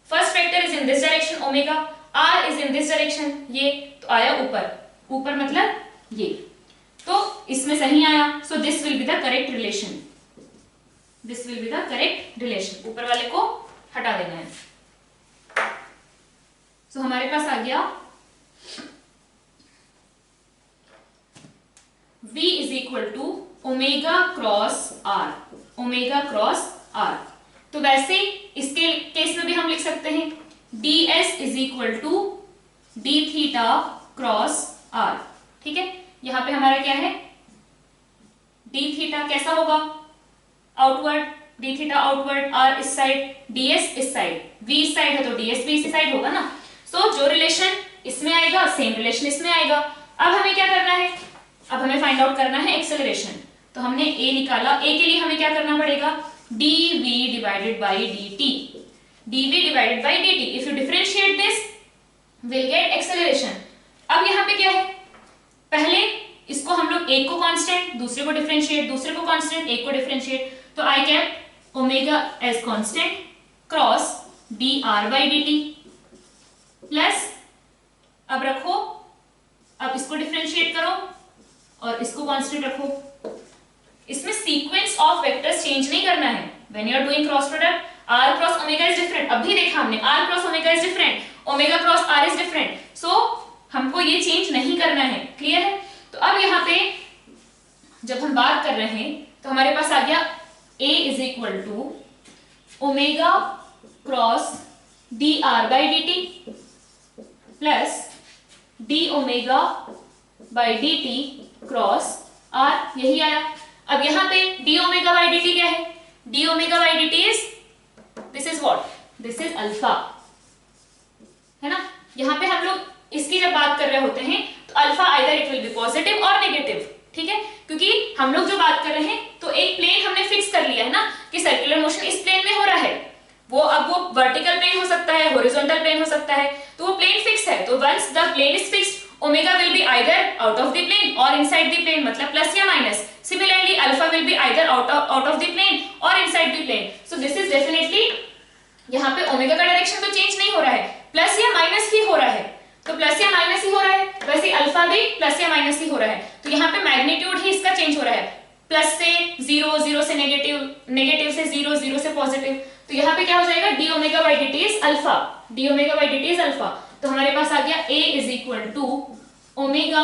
first vector is in this direction, omega r is in this direction, ये तो आया ऊपर, ऊपर मतलब ये, तो इसमें सही आया। सो this will be the correct relation, this will be the correct relation, ऊपर वाले को हटा देना है। सो हमारे पास आ गया v is equal to omega cross r, omega cross r। तो वैसे इसके केस में भी हम लिख सकते हैं ds is equal to d theta cross r, ठीक है। यहां पे हमारा क्या है? d थीटा कैसा होगा? Outward, d theta outward, r इस साइड, ds इस साइड, v इस साइड है तो ds भी इस साइड होगा ना। सो जो रिलेशन इसमें आएगा सेम रिलेशन इसमें आएगा। अब हमें क्या करना है? अब हमें फाइंड आउट करना है एक्सेलरेशन। तो हमने a निकाला, a के लिए हमें क्या करना पड़ेगा? dv divided by dt, dv divided by dt। If you differentiate this will get acceleration. अब यहाँ पे क्या है? पहले इसको हम लोग एक को कांस्टेंट, दूसरे को डिफरेंशिएट, दूसरे को कांस्टेंट, एक को डिफरेंशिएट, तो I kept omega as constant cross dr by dt plus, अब रखो, अब इसको डिफरेंशिएट करो और इसको कांस्टेंट रखो। इसमें सीक्वेंस ऑफ वेक्टर्स चेंज नहीं करना है। When you are doing cross product, r cross omega is different, अभी देखा हमने r cross omega is different, omega cross r is different, so हमको ये चेंज नहीं करना है। क्लियर है? तो अब यहाँ पे जब हम बात कर रहे हैं तो हमारे पास आ गया a is equal to omega cross dr by dt plus d omega by dt cross r, यही आया। अब यहाँ पे d ओमेगा बाई dt क्या है? d omega by dt is, this is what? This is alpha, है ना। यहाँ पे हम लोग इसकी जब बात कर रहे होते हैं तो alpha either it will B positive और नेगेटिव, ठीक है, क्योंकि हम लोग जो बात कर रहे हैं तो एक प्लेन हमने फिक्स कर लिया है ना कि सर्कुलर मोशन इस प्लेन में हो रहा है। अब वो वर्टिकल प्लेन हो सकता है, हॉरिजॉन्टल प्लेन हो सकता है, तो वो प्लेन फिक्स है। तो once the plane is fixed, omega will be either out of the plane और इनसाइड द प्लेन, मतलब प्लस या minus. Similarly alpha will be either out of the plane और inside the plane. So this is definitely, यहाँ पे ओमेगा का डायरेक्शन तो चेंज नहीं हो रहा है, प्लस या माइनस ही हो रहा है, तो प्लस या माइनस ही हो रहा है, वैसे अल्फा भी प्लस या माइनस ही हो रहा है। तो यहाँ पे मैग्नीट्यूड ही इसका चेंज हो रहा है, प्लस से जीरो, जीरो से नेगेटिव, नेगेटिव से जीरो, जीरो से पॉजिटिव। तो यहाँ पे क्या हो जाएगा? D omega by d t is alpha, d omega by d t is alpha. तो हमारे पास आ गया a is equal to omega.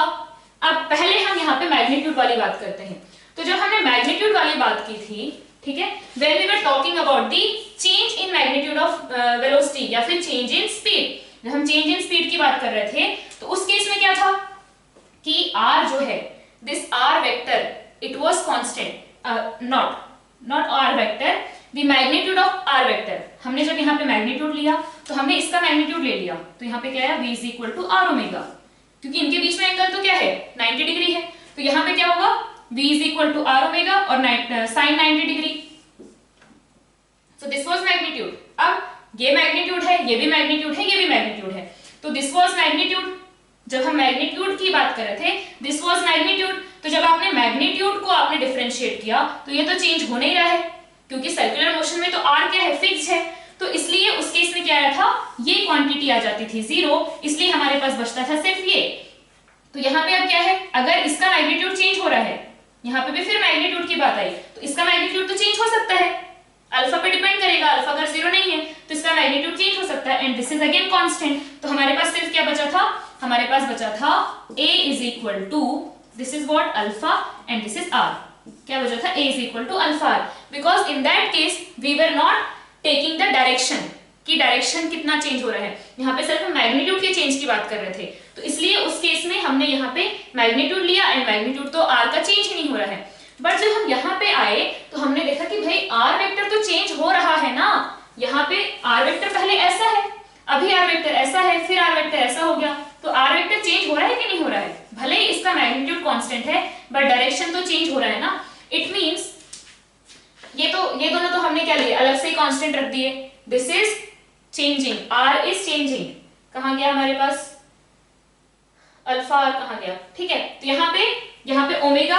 अब पहले हम यहाँ पे मैग्नीट्यूड वाली बात करते हैं। तो जब हमने मैग्नीट्यूड वाली बात की थी, ठीक है, when we were talking about the change in magnitude of velocity या फिर चेंज इन स्पीड, जब हम चेंज इन स्पीड की बात कर रहे थे तो उस केस में क्या था कि r जो है, this r vector, it was constant, not r vector, the magnitude of r vector. हमने जब यहाँ पे मैग्नीट्यूड लिया तो हमने इसका मैग्नीट्यूड ले लिया, तो यहाँ पे क्या है? v is equal to r omega, क्योंकि इनके बीच में एंगल तो क्या है? 90 डिग्री है। तो यहाँ पे क्या होगा? v is equal to r omega और sin 90 degree. So this was magnitude. अब ये मैग्नीट्यूड है, ये भी मैग्नीट्यूड है, ये भी मैग्नीट्यूड है, तो दिस वाज मैग्नीट्यूड। जब हम मैग्नीट्यूड की बात कर रहे थे, दिस वाज मैग्नीट्यूड, तो जब आपने मैग्नीट्यूड को आपने डिफरेंशिएट किया तो ये तो चेंज हो नहीं रहा है, क्योंकि सर्कुलर मोशन में तो r क्या है, फिक्स है। तो इसलिए उस केस में क्या आया था, ये क्वांटिटी आ जाती थी 0, इसलिए हमारे पास बचता था सिर्फ ये। तो यहाँ पे अब क्या है, अगर इसका मैग्नीट्यूड चेंज हो रहा है, यहाँ पे भी फिर मैग्नीट्यूड की बात आई, तो इसका मैग्नीट्यूड तो चेंज हो सकता है, अल्फा पे डिपेंड करेगा, अल्फा अगर 0 नहीं है तो इसका मैग्नीट्यूड चेंज हो सकता है, and this is again constant. तो हमारे पास सिर्फ क्या बचा था, हमारे पास बचा था a is equal to, this is what, alpha, and this is r। क्या बचा था, a is equal to alpha r, because in that case we were not taking the direction, कि डायरेक्शन कितना चेंज हो रहा है, यहाँ पे सिर्फ हम मैग्नीट्यूड के चेंज की बात कर रहे थे। तो इसलिए उस केस में हमने यहाँ पे मैग्नीट्यूड लिया, एंड मैग्नीट्यूड तो r का चेंज ही नहीं हो रहा है। बट जब हम यहाँ पे आए तो हमने देखा कि भाई r वेक्टर तो चेंज हो रहा है ना, यहाँ पे r वेक्टर पहले ऐसा है, अभी r वेक्टर ऐसा है, फिर r वेक्टर ऐसा हो गया, तो r वेक्टर चेंज हो रहा है कि नहीं हो रहा है, भले ही इसका मैग्नीट्यूड कांस्टेंट है बट डायरेक्शन तो चेंज हो रहा है ना। इट मींस ये दोनों तो हमने क्या लिए, अलग से ही कांस्टेंट रख दिए, this is changing, r is changing, कहां गया हमारे पास अल्फा r, कहां गया, ठीक है। तो यहाँ पे ओमेगा,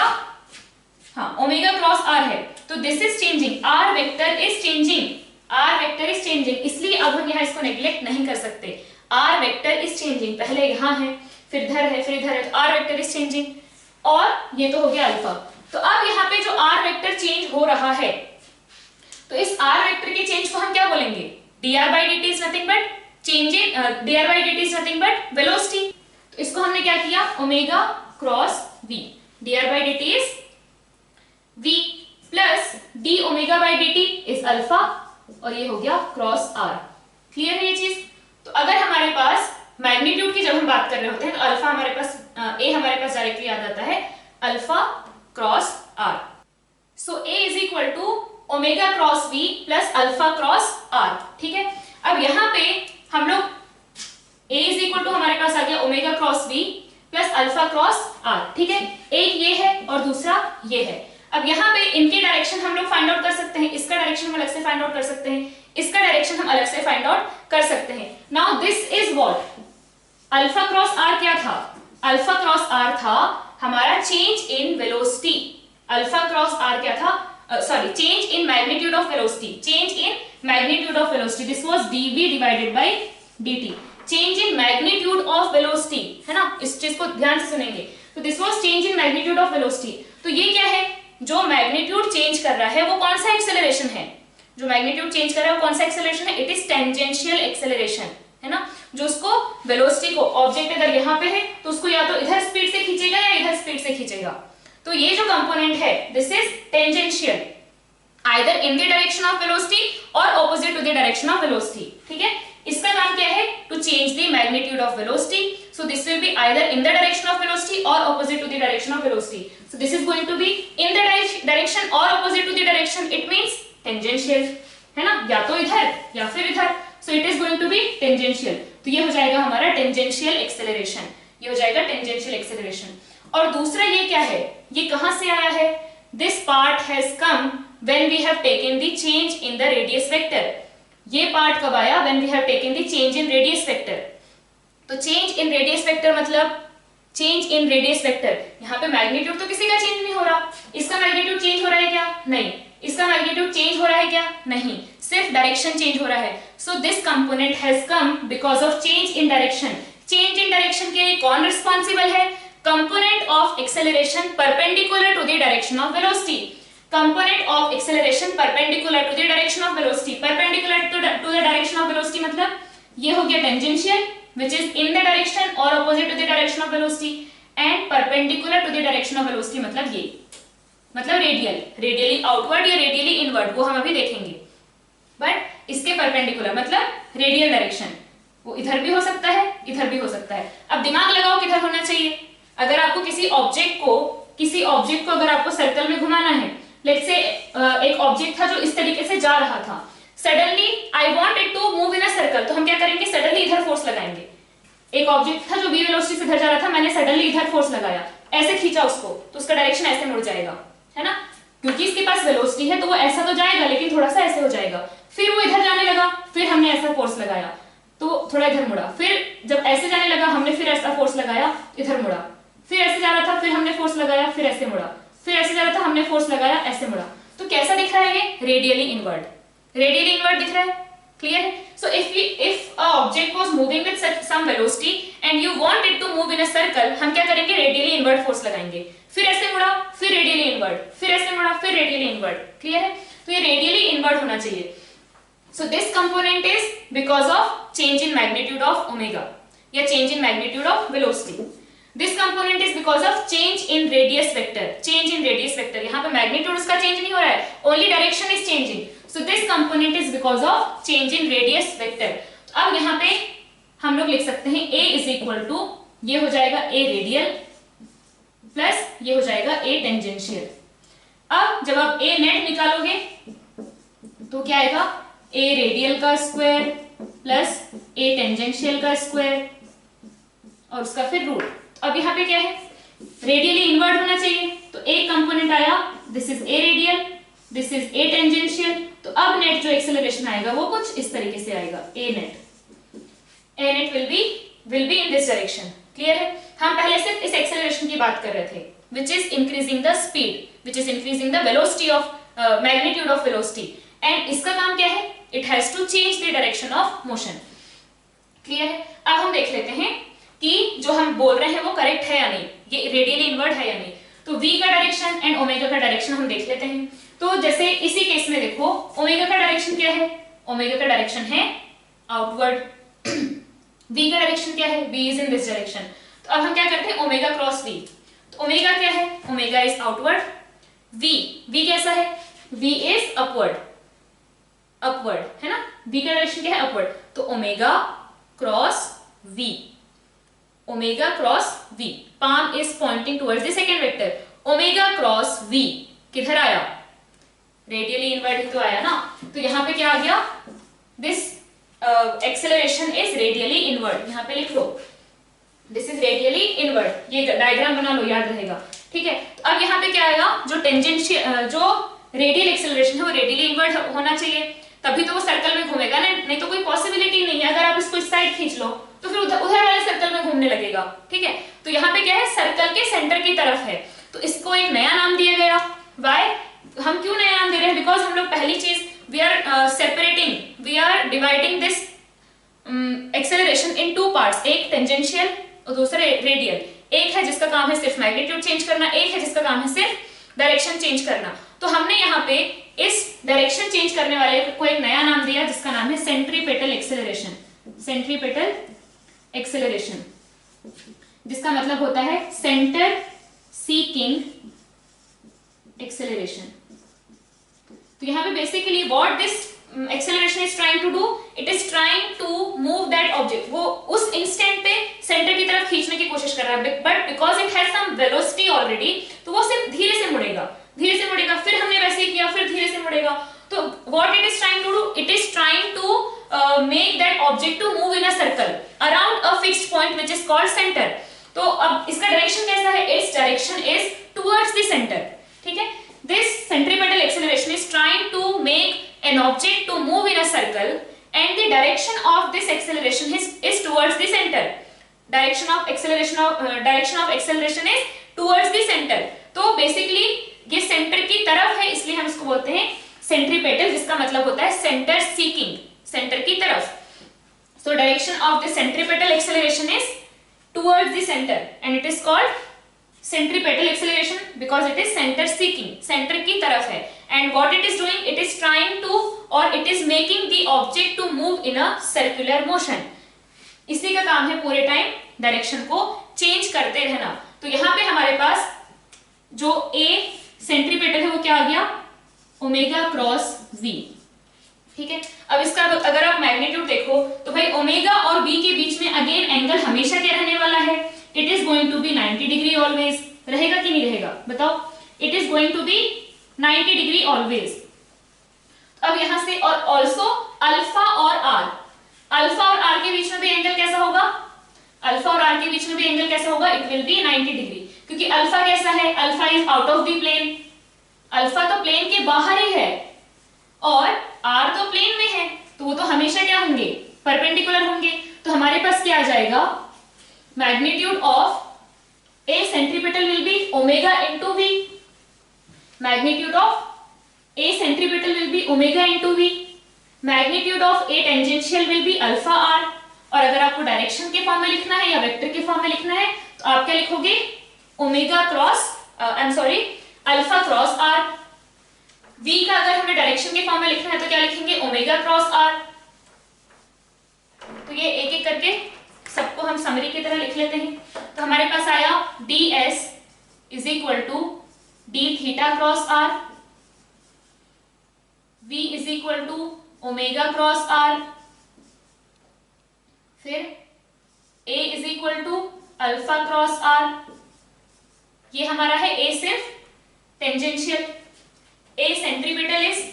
हाँ ओमेगा क्रॉस r है, तो this is changing, r vector is changing, r vector is changing, इसलिए अब हम यहाँ इसको नेग्लेक्ट नहीं कर सकते, r वेक्टर इज चेंजिंग, पहले यहाँ है फिर इधर है फिर इधर है, तो r वेक्टर इज चेंजिंग, और ये तो हो गया अल्फा। तो अब यहाँ पे जो r वेक्टर चेंज हो रहा है, तो इस r वेक्टर के चेंज को हम क्या बोलेंगे, dr by dt is nothing but change in dr by dt is nothing but velocity। तो इसको हमने क्या किया, omega cross v, dr by dt is v plus d omega by dt is alpha, और ये हो गया क्रॉस r। क्लियर है ये चीज। तो अगर हमारे पास मैग्नीट्यूड की जब हम बात कर रहे होते हैं तो अल्फा हमारे पास a हमारे पास डायरेक्टली याद आता है alpha cross r। So a is equal to omega cross v plus alpha cross r, ठीक है। अब यहाँ पे हम लोग a इज इक्वल टू हमारे पास आ गया omega cross v plus alpha cross r, ठीक है। एक ये है और दूसरा ये है। अब यहाँ पे इनके डायरेक्शन हम लोग फाइंड आउट कर सकते हैं, इसका डायरेक्शन हम अलग से फाइंड आउट कर सकते हैं, इसका डायरेक्शन हम अलग से फाइंड आउट कर सकते हैं। Now this is what, alpha cross r क्या था, अल्फा क्रॉस r था हमारा change in velocity, alpha cross r क्या था, change in magnitude of velocity, change in magnitude of velocity, this was dv divided by dt, change in magnitude of velocity, है ना, इस चीज को ध्यान से सुनेंगे। तो this was change in magnitude of velocity, तो ये क्या है, जो मैग्नीट्यूड चेंज कर रहा है वो कौन सा एक्सेलरेशन है, जो मैग्नीट्यूड चेंज कर रहा है वो कौन सा एक्सेलरेशन है, इट इज टेंजेंशियल एक्सेलरेशन, है ना, जो उसको वेलोसिटी को, ऑब्जेक्ट अगर यहाँ पे है तो उसको या तो इधर स्पीड से खींचेगा या इधर स्पीड से खींचेगा। तो ये जो कंपोनेंट है this is tangential, either in the direction of velocity और opposite to the direction of velocity, ठीक है। इसका काम क्या है, to change the magnitude of velocity, so this will be either in the direction of velocity और opposite to the direction of velocity, so this is going to be in the direction और opposite to the direction, it means tangential, है ना, या तो इधर या फिर इधर, so it is going to be tangential. तो ये हो जाएगा हमारा टेंजेंशियल एक्सेलरेशन, ये हो जाएगा टेंजेंशियल एक्सेलरेशन। और दूसरा ये क्या है, ये कहां से आया है, this part has come when we have taken the change in the radius vector, ये पार्ट कब आया, when we have taken the change in radius vector. तो चेंज इन रेडियस वेक्टर मतलब चेंज इन रेडियस वेक्टर, यहाँ पे मैग्नीट्यूड तो किसी का चेंज नहीं हो रहा, इसका मैग्नीट्यूड चेंज हो रहा है क्या, नहीं, इसका मैग्नीट्यूड चेंज हो रहा है क्या, नहीं, सिर्फ डायरेक्शन चेंज हो रहा है। So this component has come because of change in direction. Change in direction के लिए कौन रिस्पॉन्सिबल है, component of acceleration perpendicular to the direction of velocity, component of acceleration perpendicular to the direction of velocity, perpendicular to the direction of velocity मतलब ये हो गया tangential which is in the direction or opposite to the direction of velocity, and perpendicular to the direction of velocity मतलब ये, मतलब रेडियल, रेडियली आउटवर्ड या रेडियली इनवर्ड, वो हम अभी देखेंगे। बट इसके परपेंडिकुलर मतलब रेडियल डायरेक्शन, वो इधर भी हो सकता है इधर भी हो सकता है। अब दिमाग लगाओ किधर होना चाहिए, अगर आपको किसी ऑब्जेक्ट को अगर आपको सर्कल में घुमाना है, लेट्स से एक ऑब्जेक्ट था जो इस तरीके से जा रहा था, suddenly I want it to move in a circle, तो हम क्या करेंगे, सडनली इधर फोर्स लगाएंगे। एक ऑब्जेक्ट था जो v वेलोसिटी से इधर जा रहा था, मैंने सडनली इधर फोर्स लगाया, ऐसे खींचा उसको, तो उसका डायरेक्शन ऐसे मुड़ जाएगा, है ना, क्योंकि इसके पास वेलोसिटी है तो वो ऐसा तो जाएगा लेकिन थोड़ा सा ऐसे हो जाएगा। फिर वो इधर जाने लगा, फिर हमने ऐसा फोर्स लगाया तो थोड़ा इधर मुड़ा, फिर जब ऐसे जाने लगा हमने फिर ऐसा फोर्स लगाया, इधर मुड़ा, फिर ऐसे जा रहा था, फिर हमने फोर्स लगाया, फिर ऐसे मुड़ा, फिर ऐसे जा रहा था, हमने फोर्स लगाया, ऐसे मुड़ा। तो कैसा दिख रहा है ये? रेडियली इनवर्ड, रेडियली इनवर्ड दिख रहा है। क्लियर है? So if a object was moving with some velocity and you want it to move in a circle, हम क्या करेंगे? रेडियली इनवर्ड फोर्स लगाएंगे, फिर ऐसे मुड़ा, फिर रेडियली इनवर्ड, फिर ऐसे मुड़ा, फिर रेडियली इनवर्ड। क्लियर है? तो ये रेडियली इनवर्ड होना चाहिए। So this component is because of change in magnitude of omega या change in magnitude of velocity. This component is because of change in radius vector. Change in radius vector. यहाँ पे magnitude उसका change नहीं हो रहा है, only direction is changing. So this component is because of change in radius vector. तो अब यहाँ पे हम लोग लिख सकते हैं A is equal to, ये हो जाएगा A radial प्लस ये हो जाएगा A tangential. अब जब आप A net निकालोगे तो क्या आएगा? A रेडियल का स्क्वायर प्लस A टेंजेंशियल का स्क्वायर और उसका फिर रूट। अब यहाँ पे क्या है? रेडियली इनवर्ड होना चाहिए, तो एक कंपोनेंट आया, this is A radial, this is A tangential. तो अब नेट जो एक्सेलरेशन आएगा वो कुछ इस तरीके से आएगा, A net will be in this direction. Clear है? हम पहले सिर्फ इस एक्सेलरेशन की बात कर रहे थे, which is increasing the speed, which is increasing the velocity of magnitude of velocity, and इसका काम क्या है? It has to change the direction of motion. Clear है? अब हम देख लेते हैं कि जो हम बोल रहे हैं वो करेक्ट है या नहीं, ये रेडियली इनवर्ड है या नहीं। तो v का डायरेक्शन एंड ओमेगा का डायरेक्शन हम देख लेते हैं। तो जैसे इसी केस में देखो, ओमेगा का डायरेक्शन क्या है? ओमेगा का डायरेक्शन है आउटवर्ड। v का डायरेक्शन क्या है? v is in this direction. तो अब हम क्या करते हैं? Omega cross v। तो ओमेगा क्या है? ओमेगा इज आउटवर्ड, v कैसा है? v इज अपवर्ड, अपवर्ड है ना, v का डायरेक्शन क्या है? अपवर्ड। तो omega cross v, omega cross v, palm is pointing towards the second vector. Omega cross v किधर आया? रेडियली इनवर्ड तो आया ना, तो यहाँ पे क्या आ गया? This acceleration is radially inward. यहाँ पे लिख लो, दिस इज रेडियली इनवर्ड, ये डायग्राम बना लो, याद रहेगा। ठीक है? तो अब यहाँ पे क्या आएगा? जो टेंजेंशियल जो रेडियल एक्सेलरेशन है वो रेडियली इनवर्ड होना चाहिए, तभी तो वो सर्कल में घूमेगा ना, नहीं तो कोई पॉसिबिलिटी नहीं है। अगर आप इसको इस साइड खींच लो तो फिर उधर वाले सर्कल में घूमने लगेगा। ठीक है? तो यहाँ पे क्या है? सर्कल के सेंटर की तरफ है, तो इसको एक नया नाम दिया गया। व्हाई? हम क्यों नया नाम दे रहे हैं? बिकॉज हम लोग पहली चीज we are separating, we are dividing this acceleration in two parts, एक टेंजेंशियल और दूसरा रेडियल। एक है जिसका काम है सिर्फ मैग्नीट्यूड चेंज करना, एक है जिसका काम है सिर्फ डायरेक्शन चेंज करना। तो हमने यहाँ पे इस डायरेक्शन चेंज करने वाले को एक नया नाम दिया जिसका नाम है सेंट्रीपेटल एक्सेलरेशन। सेंट्रीपेटल एक्सेलरेशन जिसका मतलब होता है सेंटर सीकिंग एक्सेलरेशन। तो यहाँ पे basically what this acceleration is trying to do, it is trying to move that object, वो उस इंस्टेंट पे सेंटर की तरफ खींचने की कोशिश कर रहा है, but because it has some velocity already, तो वो सिर्फ धीरे से मुड़ेगा, धीरे से मुड़ेगा। फिर हमने वैसे ही किया, फिर धीरे से मुड़ेगा। तो what it is trying to do, it is trying to make that object to move in a circle around a fixed point which is called centre. तो अब इसका डायरेक्शन कैसा है? Its direction is towards the centre. ठीक है? This centripetal acceleration is trying to make an object to move in a circle and the direction of this acceleration is towards the center. Direction of acceleration is towards the center. तो basically ये center की तरफ है, इसलिए हम इसको बोलते हैं centripetal, जिसका मतलब होता है center seeking, center की तरफ। So direction of the centripetal acceleration is towards the center and it is called centripetal acceleration because it is center seeking, center की तरफ है। and what it is doing, it is trying to or it is making the object to move in a circular motion. इसी का काम है पूरे टाइम डायरेक्शन को चेंज करते रहना। तो यहाँ पे हमारे पास जो A सेंट्रीपेटल है वो क्या आ गया? Omega cross V। ठीक है? अब इसका अगर आप मैग्नीट्यूड देखो तो भाई ओमेगा और V के बीच में अगेन एंगल हमेशा क्या रहने वाला है? It is going to be 90 degree always. रहेगा कि नहीं रहेगा? बताओ। It is going to be 90 degree always. अब यहां से और ऑल्सो अल्फा और आर, अल्फा और आर के बीच में भी एंगल कैसा होगा? अल्फा और आर के बीच में भी एंगल कैसा होगा? इट विल बी 90 डिग्री, क्योंकि अल्फा कैसा है? Alpha is out of the plane, alpha तो प्लेन के बाहर ही है और आर तो प्लेन में है, तो वो तो हमेशा क्या होंगे? परपेंडिकुलर होंगे। तो हमारे पास क्या आ जाएगा? Magnitude of A centripetal will be omega into V. Magnitude of A centripetal will be omega into V. Magnitude of A tangential will be alpha r. और अगर आपको डायरेक्शन के फॉर्म में लिखना है या वेक्टर के फॉर्म में लिखना है तो आप क्या लिखोगे, omega cross alpha cross r. V का अगर हमें डायरेक्शन के फॉर्म में लिखना है तो क्या लिखेंगे, ओमेगा क्रॉस आर. तो ये एक एक करके सबको हम समरी की तरह लिख लेते हैं. तो हमारे पास आया ds is equal to d theta cross r, v is equal to omega cross r, फिर a is equal to alpha cross r. ये हमारा है a सिर्फ tangential, a centripetal is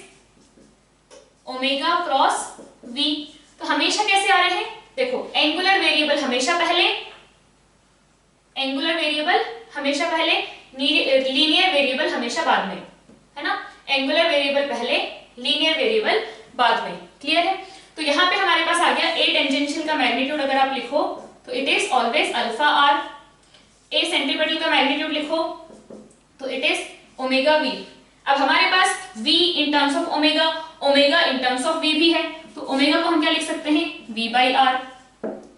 omega cross v. तो हमेशा कैसे आ रहे हैं, देखो एंगुलर वेरिएबल हमेशा पहले, एंगुलर वेरिएबल हमेशा पहले, लीनियर वेरिएबल हमेशा बाद में, है ना. एंगुलर वेरिएबल पहले, लीनियर वेरिएबल बाद में. क्लियर है. तो यहाँ पे हमारे पास आ गया a टेंजेंशियल का मैग्नीट्यूड अगर आप लिखो तो it is always alpha r. a centripetal का मैग्नीट्यूड लिखो तो इट इज ओमेगा v. अब हमारे पास v in terms of omega, omega in terms of v भी है, तो ओमेगा को हम क्या लिख सकते हैं, v by r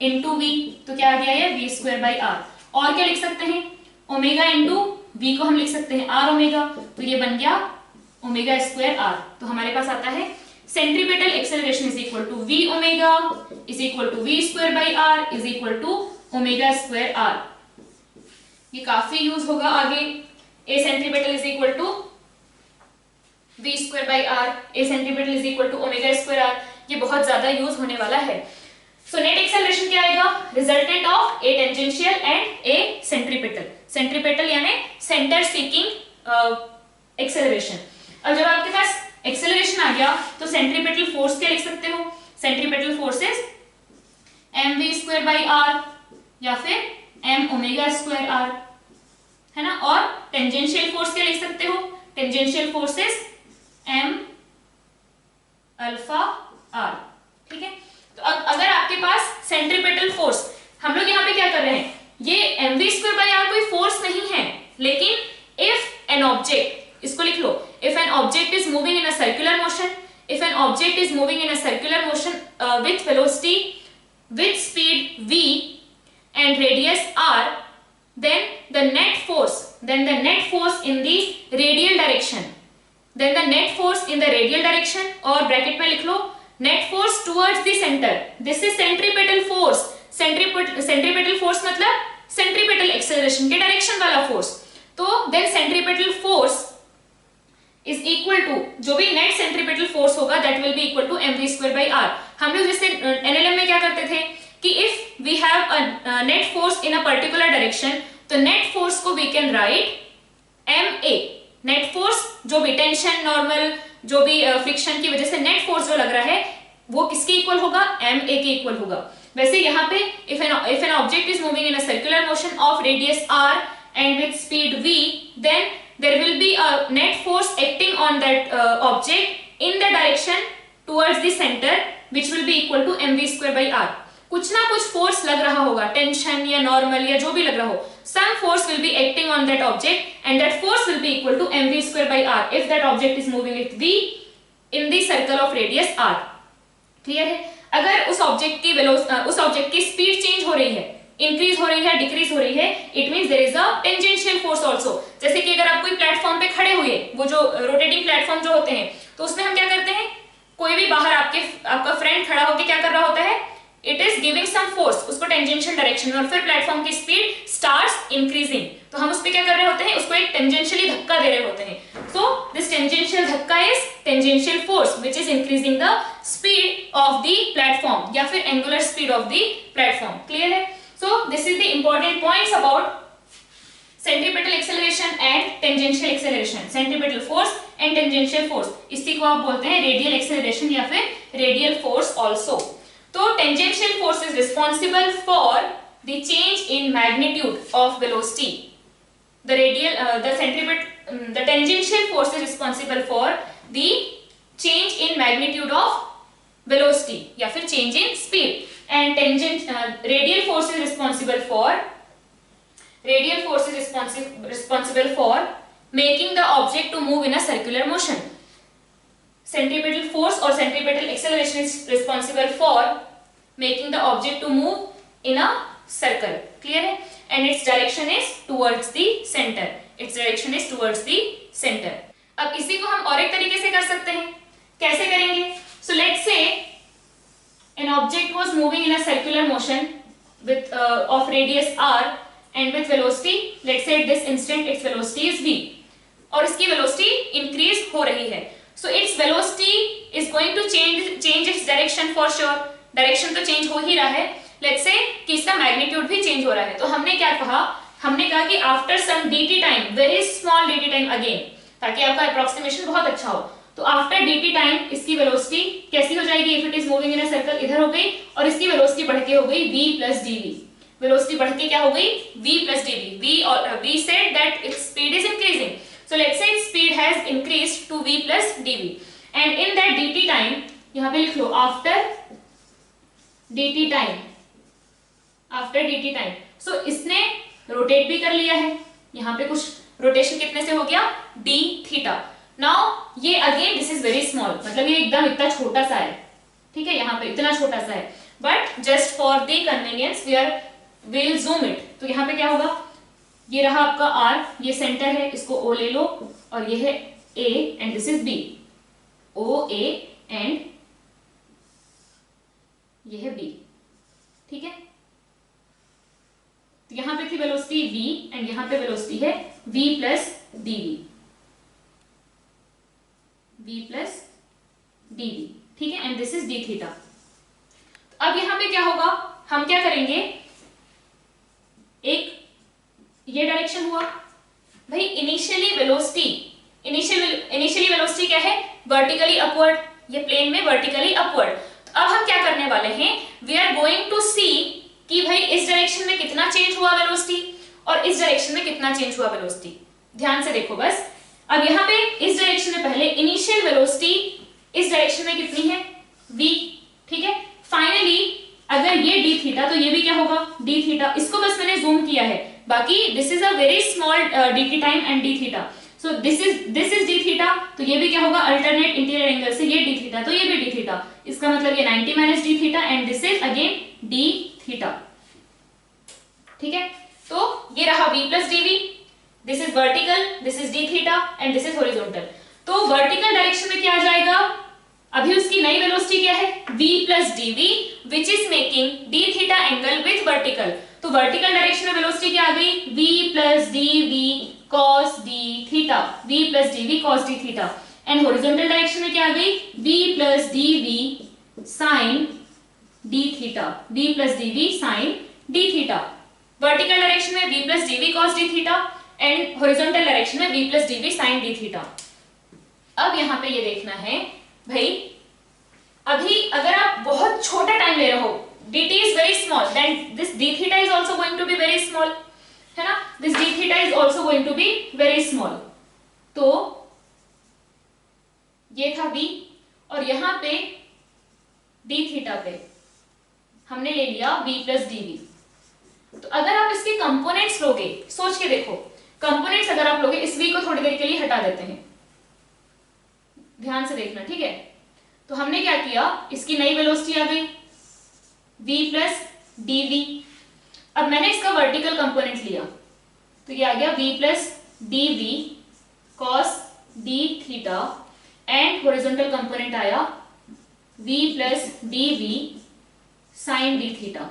into v. तो क्या आ गया ये v स्क्वायर बाई आर. और क्या लिख सकते हैं, ओमेगा इंटू v को हम लिख सकते हैं r ओमेगा, तो ये बन गया ओमेगा स्क्वायर r. तो हमारे पास आता है centripetal acceleration is equal to v omega is equal to v square by r is equal to omega square r. ये काफी यूज होगा आगे. a centripetal is equal to v square by r, a centripetal is equal to omega square r. ये बहुत ज्यादा यूज होने वाला है. सो नेट एक्सेलरेशन क्या आएगा, resultant of a tangential and a centripetal. Centripetal यानी सेंटर सीकिंग एक्सेलरेशन. अब जब आपके पास एक्सेलरेशन आ गया तो सेंट्रीपिटल फोर्स क्या लिख सकते हो, centripetal force is mv square by r या फिर m ओमेगा स्क्वायर r, है ना. और टेंजेंशियल फोर्स क्या लिख सकते हो, tangential force is m alpha r. ठीक है. तो अब अगर आपके पास सेंट्रीपिटल फोर्स, हम लोग यहाँ पे क्या कर रहे हैं, ये mv स्क्वायर बाई r कोई फोर्स नहीं है, लेकिन इफ एन ऑब्जेक्ट, इसको लिख लो, if an object is moving in a circular motion, if an object is moving in a circular motion with velocity with speed v and radius r, then the net force in the radial direction, then the net force in the radial direction, और ब्रैकेट में लिख लो net force towards the center, this is centripetal force. centripetal force मतलब centripetal acceleration के डायरेक्शन वाला फोर्स. तो then centripetal force is equal to, जो भी नेट सेंट्रीपिटल फोर्स होगा that will be equal to mv square by r. हम लोग जैसे NLM में क्या करते थे कि if we have a net force in a particular direction, तो नेट फोर्स को we can write ma. Net force जो भी टेंशन, नॉर्मल, जो भी फ्रिक्शन की वजह से नेट फोर्स जो लग रहा है वो किसके इक्वल होगा, ma के इक्वल होगा. वैसे यहाँ पे if an object is moving in a circular motion of radius r and with speed v, then there will be a net force acting on that object in the direction towards the center, which will be equal to mv square by r. कुछ ना कुछ फोर्स लग रहा होगा, टेंशन या नॉर्मल या जो भी लग रहा हो, some force will be acting on that object and that force will be equal to mv square by r if that object is moving with v in the circle of radius r. Clear है. अगर उस ऑब्जेक्ट की स्पीड चेंज हो रही है, इंक्रीज हो रही है, डिक्रीज हो रही है, it means there is a tangential force also. जैसे कि अगर आप कोई प्लेटफॉर्म पे खड़े हुए, वो जो रोटेटिंग प्लेटफॉर्म जो होते हैं, तो उसमें हम क्या करते हैं, कोई भी बाहर आपका फ्रेंड खड़ा होकर क्या कर रहा होता है, it is giving some force उसको टेंजेंशियल डायरेक्शन में, और फिर प्लेटफॉर्म की स्पीड स्टार्ट्स इंक्रीजिंग, तो हम उस पे क्या कर रहे होते हैं, उसको एक टेंजेंशियली धक्का दे रहे होते हैं. सो दिस टेंजेंशियल धक्का is tangential force which is increasing the speed of the platform या फिर angular speed of the platform. Clear है. So this is the important points about centripetal acceleration and tangential acceleration. Centripetal force and tangential force, इसी को आप बोलते हैं radial acceleration या फिर radial force also. तो tangential force is responsible for the change in magnitude of velocity. The tangential force is responsible for the change in magnitude of velocity या फिर change in speed. And radial force is responsible for Radial force is responsible for making the object to move in a circular motion. Centripetal force or centripetal acceleration is responsible for making the object to move in a circle. Clear है? And its direction is towards the center. Its direction is towards the center. अब इसी को हम और एक तरीके से कर सकते हैं. कैसे करेंगे? So let's say an object was moving in a circular motion with of radius r and with velocity, let's say at this instant its velocity is v और इसकी velocity increase हो रही है. So its velocity is going to change its direction for sure. Direction तो change हो ही रहा है. Let's say कि इसका magnitude भी change हो रहा है. तो हमने क्या कहा? हमने कहा कि after some dt time, very small dt time again, ताकि आपका approximation बहुत अच्छा हो. तो after dt time इसकी velocity कैसी हो जाएगी? If it is moving in a circle इधर हो गई और इसकी velocity बढ़ के हो गई v plus dv. Velocity बढ़ के क्या हो गई? v plus dv. We said that its speed is increasing. So let's say its speed has increased to v plus dv. And in that dt time, यहाँ पे लिख लो after dt time. After dt time. So इसने rotate भी कर लिया है. यहाँ पे कुछ rotation कितने से हो गया? d theta. Now ये again this is very small. मतलब ये एकदम इतना छोटा सा है. ठीक है, यहाँ पे इतना छोटा सा है. But just for the convenience we will zoom it. तो यहाँ पे क्या होगा? ये रहा आपका R, ये सेंटर है, इसको O ले लो और ये है A and this is B. O A and ये है B. ठीक है? तो यहाँ पे थी वेलोसिटी v एंड यहाँ पे वेलोसिटी है v plus dv. v plus dv. ठीक है, and this is d theta. अब यहाँ पे क्या होगा? हम क्या करेंगे? एक ये डायरेक्शन हुआ भाई. इनिशियली वेलोसिटी क्या है? Vertically upward. ये प्लेन में वर्टिकली अपवर्ड. तो अब हम क्या करने वाले हैं? वी आर गोइंग टू सी कि भाई इस डायरेक्शन में कितना चेंज हुआ वेलोसिटी और इस डायरेक्शन में कितना चेंज हुआ वेलोसिटी. ध्यान से देखो बस. अब यहाँ पे इस डायरेक्शन में पहले इनिशियल वेलोसिटी इस डायरेक्शन में कितनी है? v. ठीक है. फाइनली अगर ये d थीटा तो ये भी क्या होगा? d theta. इसको बस मैंने जूम किया है. बाकी this is a very small dt time and d theta. So this is d theta. तो ये भी क्या होगा? अल्टरनेट इंटीरियर एंगल से ये d थीटा तो ये भी d थीटा. इसका मतलब ये 90 minus d theta and this is again d theta. ठीक है. तो ये रहा v plus dv. This is vertical, this is d theta and this is horizontal. तो वर्टिकल डायरेक्शन में क्या आ जाएगा? अभी उसकी नई वेलोसिटी क्या है? v plus dv which is making d theta angle with vertical. तो वर्टिकल डायरेक्शन में वेलोसिटी क्या आ गई? v plus dv cos d theta. v plus dv cos d theta. And horizontal direction में क्या आ गई? v plus dv sin d theta. v plus dv sin d theta. Vertical direction में v plus dv cos d theta and horizontal direction में v plus dv sin d theta. अब यहाँ पे ये देखना है भाई, अभी अगर आप बहुत छोटा टाइम ले रहे हो, dt is very small, then this d theta is also going to be very small, है ना? This d theta is also going to be very small. तो ये था v और यहाँ पे d थीटा पे हमने ले लिया v प्लस dv. तो अगर आप इसके कंपोनेंट्स लोगे, सोच के देखो, कंपोनेंट्स अगर आप लोगे, इस v को थोड़ी देर के लिए हटा देते हैं. ध्यान से देखना, ठीक है? तो हमने क्या किया? इसकी नई वेलोसिटी आ गई v प्लस dv. अब मैंने इसका वर्टिकल कंपोनेंट लिया तो ये आ गया v plus dv cos d theta and horizontal component आया v plus dv sin d theta.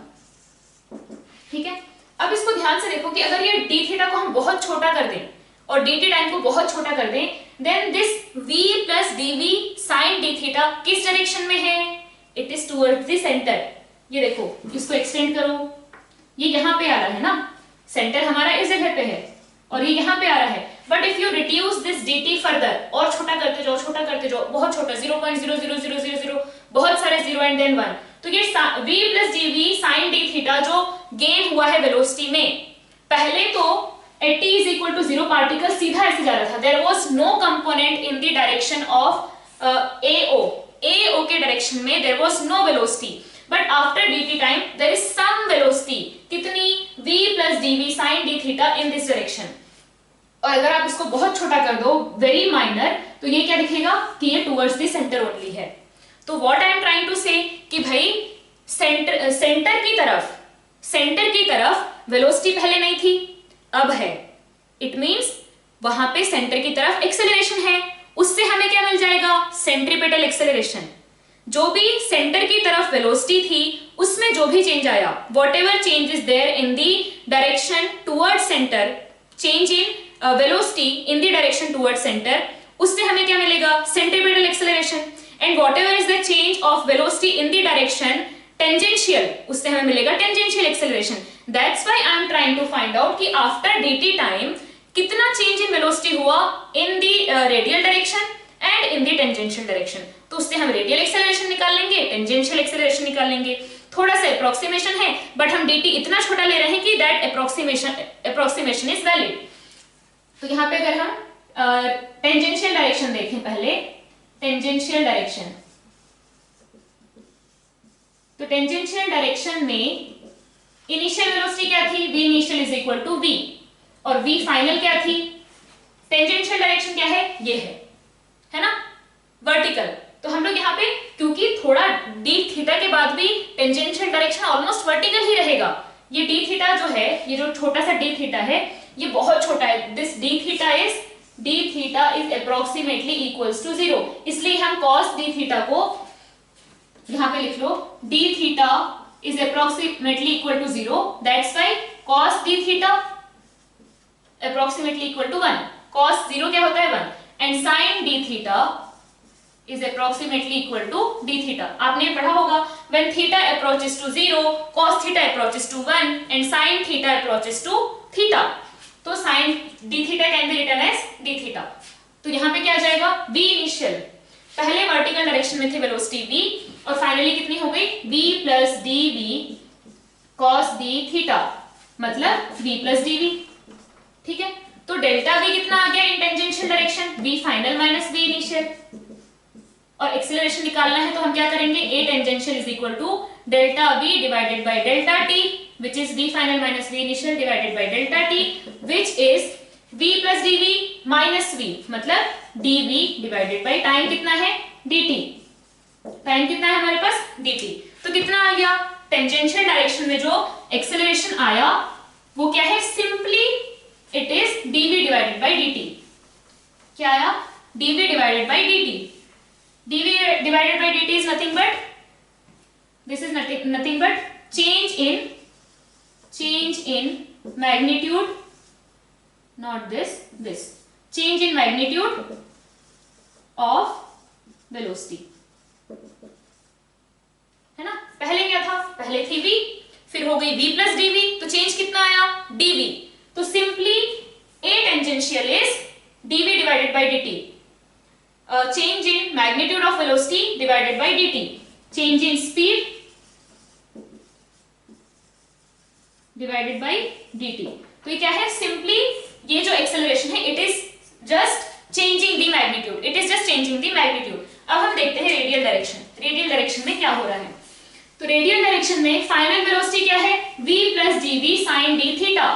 ठीक है. अब इसको ध्यान से देखो कि अगर ये d थीटा को हम बहुत छोटा कर दें और dt टाइम को बहुत छोटा कर दें, then this v plus dv sin d theta किस डायरेक्शन में है? It is towards the centre. ये देखो, इसको एक्सटेंड करो, ये यहाँ पे आ रहा है ना, सेंटर हमारा इस जगह पे है और ये यहाँ पे आ रहा है. But if you reduce this dt further, और छोटा करते जाओ, छोटा करते जाओ, बहुत छोटा, 0.00000, बहुत सारे 0 एंड देन 1, तो ये v plus dv sin d theta जो गेन हुआ है वेलोसिटी में, पहले तो at t is equal to 0 particle सीधा ऐसे जा रहा था. There was no component in the direction of AO. AO के डायरेक्शन में there was no velocity. But after dt time there is some velocity, कितनी, v plus dv sin d theta in this direction. और अगर आप इसको बहुत छोटा कर दो, वेरी माइनर, तो ये क्या दिखेगा कि ये टुवर्ड्स द सेंटर ओनली है। तो what I am trying to say कि भाई सेंटर की तरफ वेलोसिटी पहले नहीं थी, अब है। इट मींस वहां पे सेंटर की तरफ एक्सेलरेशन है, उससे हमें क्या मिल जाएगा, सेंट्रीपेटल एक्सेलरेशन। जो भी सेंटर की तरफ वेलोसिटी थी उसमें जो भी चेंज आया, whatever change is there in the direction towards centre, change in velocity in the direction towards centre, उससे हमें क्या मिलेगा, centripetal acceleration. And whatever is the change of velocity in the direction tangential, उससे हमें मिलेगा tangential acceleration. That's why I am trying to find out कि आफ्टर dt टाइम कितना चेंज इन वेलोसिटी हुआ in the radial direction and in the tangential direction. तो उससे हम रेडियल एक्सेलरेशन निकाल लेंगे, टेंजेंशियल एक्सेलरेशन निकाल लेंगे। थोड़ा सा अप्रोक्सीमेशन है, बट हम dt इतना छोटा ले रहे हैं कि दैट अप्रोक्सीमेशन इज वैलिड। तो यहाँ पे अगर हम टेंजेंशियल डायरेक्शन देखें, पहले टेंजेंशियल डायरेक्शन, तो टेंजेंशियल डायरेक्शन में इनिशियल वेलोसिटी क्या थी, v initial is equal to v, और v फाइनल क्या थी, टेंजेंशियल डायरेक्शन क्या है, ये है ना, वर्टिकल। तो हम लोग यहाँ पे, क्योंकि थोड़ा d थीटा के बाद भी टेंजेंशियल डायरेक्शन ऑलमोस्ट वर्टिकल ही रहेगा, ये d थीटा जो है, ये जो छोटा सा d थीटा है, ये बहुत छोटा है, this d theta is approximately equals to 0, इसलिए हम cos d थीटा को यहाँ पे लिख लो, d theta is approximately equal to 0, that's why cos d theta approximately equal to 1, cos 0 क्या होता है 1, and sin d theta is approximately equal to d theta। आपने पढ़ा होगा, when theta approaches to 0, cos theta approaches to 1 and sin theta approaches to theta, तो sin d theta can be written as d theta। तो यहाँ पे क्या आ जाएगा, v initial, पहले वर्टिकल डायरेक्शन में थी वेलोसिटी v, और फाइनली कितनी हो गई, v plus dv cos d theta, मतलब v प्लस dv, ठीक है। तो डेल्टा v कितना आ गया in tangential direction, v final minus v initial, और एक्सेलरेशन निकालना है तो हम क्या करेंगे, a tangential is equal to delta v divided by delta t, which is v final minus v initial divided by delta t, which is v plus dv minus v, मतलब dv डिवाइडेड बाय टाइम कितना है, dt, टाइम कितना है हमारे पास, dt। तो कितना आ गया, टेंजेंशियल डायरेक्शन में जो एक्सेलरेशन आया वो क्या है, simply it is dv divided by dt। क्या आया, dv divided by dt, dv divided by dt is nothing but, this is nothing but change in magnitude, not this change in magnitude of velocity, है ना। पहले क्या था, पहले थी v, फिर हो गई v प्लस dv, तो चेंज कितना आया, dv। तो simply a tangential is dv divided by dt, change in magnitude of velocity divided by dt, change in speed divided by dt। तो ये क्या है, सिंपली ये जो एक्सेलरेशन है, it is just changing the magnitude, it is just changing the magnitude. अब हम देखते हैं रेडियल डायरेक्शन, रेडियल डायरेक्शन में क्या हो रहा है। तो रेडियल डायरेक्शन में फाइनल वेलोसिटी क्या है, v plus dv sin d theta,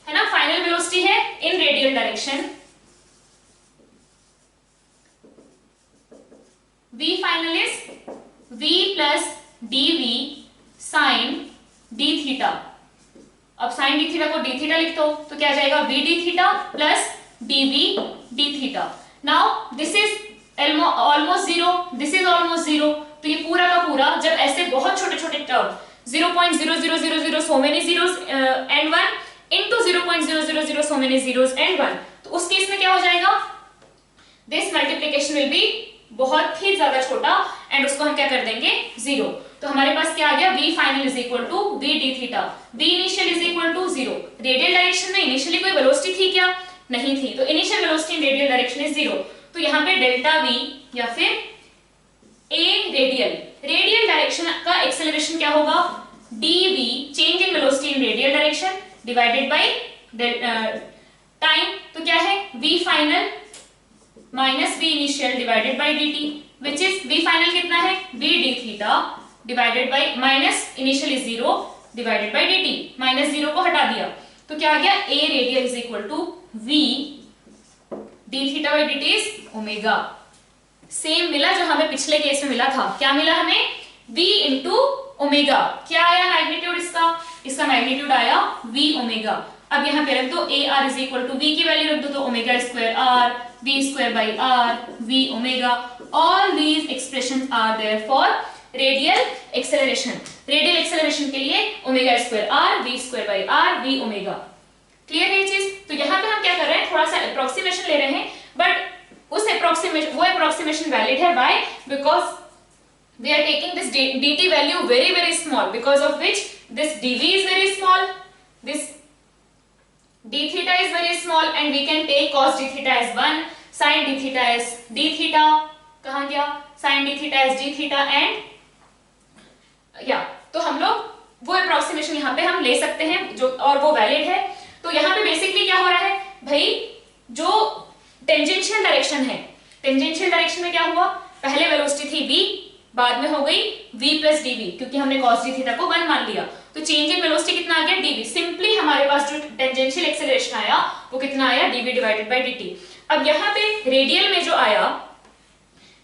है ना, फाइनल वेलोसिटी है in radial direction, v final is v plus dv sin d theta. अब sin d थीटा को d थीटा लिख दो, तो क्या आ जाएगा, v d theta plus dv d theta. Now this is almost zero, this is almost zero, तो ये पूरा का पूरा जब ऐसे बहुत छोटे छोटे term 0.0000 so many zeros and 1 into 0.000 so many zeros and 1, तो उस केस में क्या हो जाएगा, दिस मल्टीप्लिकेशन विल बी बहुत ही ज्यादा छोटा एंड उसको हम क्या कर देंगे, जीरो। तो हमारे पास क्या आ गया, v final is equal to v d theta, v initial is equal to 0। Radial direction में इनिशियली कोई वेलोसिटी थी क्या, नहीं थी, तो initial velocity in radial direction is 0। तो यहाँ पे डेल्टा v या फिर a रेडियल डायरेक्शन का एक्सेलरेशन क्या होगा, dv change in velocity in radial direction divided by time, तो क्या है, v final minus v initial divided by dt, which is v final कितना है, v d theta divided by minus initial is 0 divided by dt, minus 0 को हटा दिया तो क्या आ गया a radial is equal to v d theta by dt is omega. Same मिला जो हमें पिछले केस में मिला था, क्या मिला हमें v इंटू ओमेगा। क्या आया मैग्नीट्यूड इसका मैग्नीट्यूड आया v ओमेगा। अब यहाँ पे रख दो a r is equal to v की वैल्यू रख दो तो omega square r v square by r v omega. All these expression are there for radial acceleration. Radial acceleration के लिए omega square r v square by r v omega. Clear है ये चीज? तो यहाँ पे हम क्या कर रहे हैं, थोड़ा सा अप्रोक्सीमेशन ले रहे हैं, बट उस अप्रोक्सीमेशन वैलिड है। Why? Because we are taking this dt value very small, because of which this dv is very small, this d theta is very small, and we can take cos d theta as 1, sin d theta as d theta, कहाँ गया sin d theta as d theta, and तो हम लोग वो अप्रोक्सीमेशन यहाँ पे हम ले सकते हैं जो, और वो वैलिड है। तो यहाँ पे बेसिकली क्या हो रहा है भाई, जो टेंजेंशियल डायरेक्शन है, टेंजेंशियल डायरेक्शन में क्या हुआ, पहले वेलोसिटी थी v, बाद में हो गई v प्लस dv, क्योंकि हमने cos d थीटा को 1 मान लिया, तो चेंज इन वेलोसिटी कितना आ गया dv। सिंपली हमारे पास जो टेंजेंशियल एक्सेलरेशन आया वो कितना आया dv डिवाइडेड बाय dt। अब यहाँ पे रेडियल में जो आया,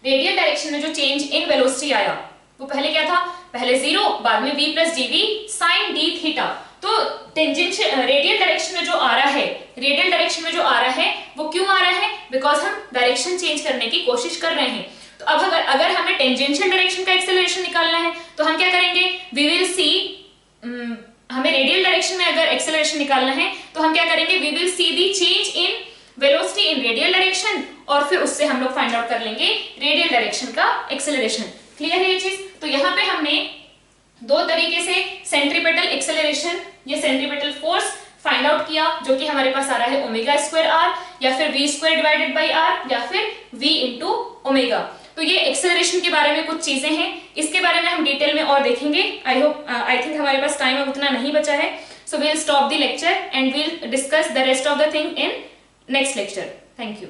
रेडियल डायरेक्शन में जो चेंज इन वेलोसिटी आया वो पहले क्या था, पहले 0 बाद में v plus dv sin d theta. तो टेंजेंशियल रेडियल डायरेक्शन में जो आ रहा है, रेडियल डायरेक्शन में जो आ रहा है वो क्यों आ रहा है, बिकॉज हम डायरेक्शन चेंज करने की कोशिश कर रहे हैं। तो अब अगर हमें टेंजेंशियल डायरेक्शन का एक्सेलरेशन निकालना है तो हम क्या करेंगे, वी विल सी, हमें रेडियल डायरेक्शन में अगर एक्सेलरेशन निकालना है तो हम क्या करेंगे, we will see the change in velocity in radial direction, और फिर उससे हम लोग फाइंड आउट कर लेंगे रेडियल डायरेक्शन का एक्सेलरेशन। क्लियर है ये चीज? तो यहाँ पे हमने दो तरीके से सेंट्रीपेटल एक्सेलरेशन या सेंट्रीपेटल फोर्स फाइंड आउट किया, जो कि हमारे पास आ रहा है ओमेगा स्क्वायर आर, या फिर v square divided by R, या फिर v इंटू ओमेगा। तो ये एक्सेलरेशन के बारे में कुछ चीजें हैं, इसके बारे में हम डिटेल में और देखेंगे। आई थिंक हमारे पास टाइम अब उतना नहीं बचा है, so we will stop the lecture and we'll discuss the rest of the thing in next lecture. Thank you.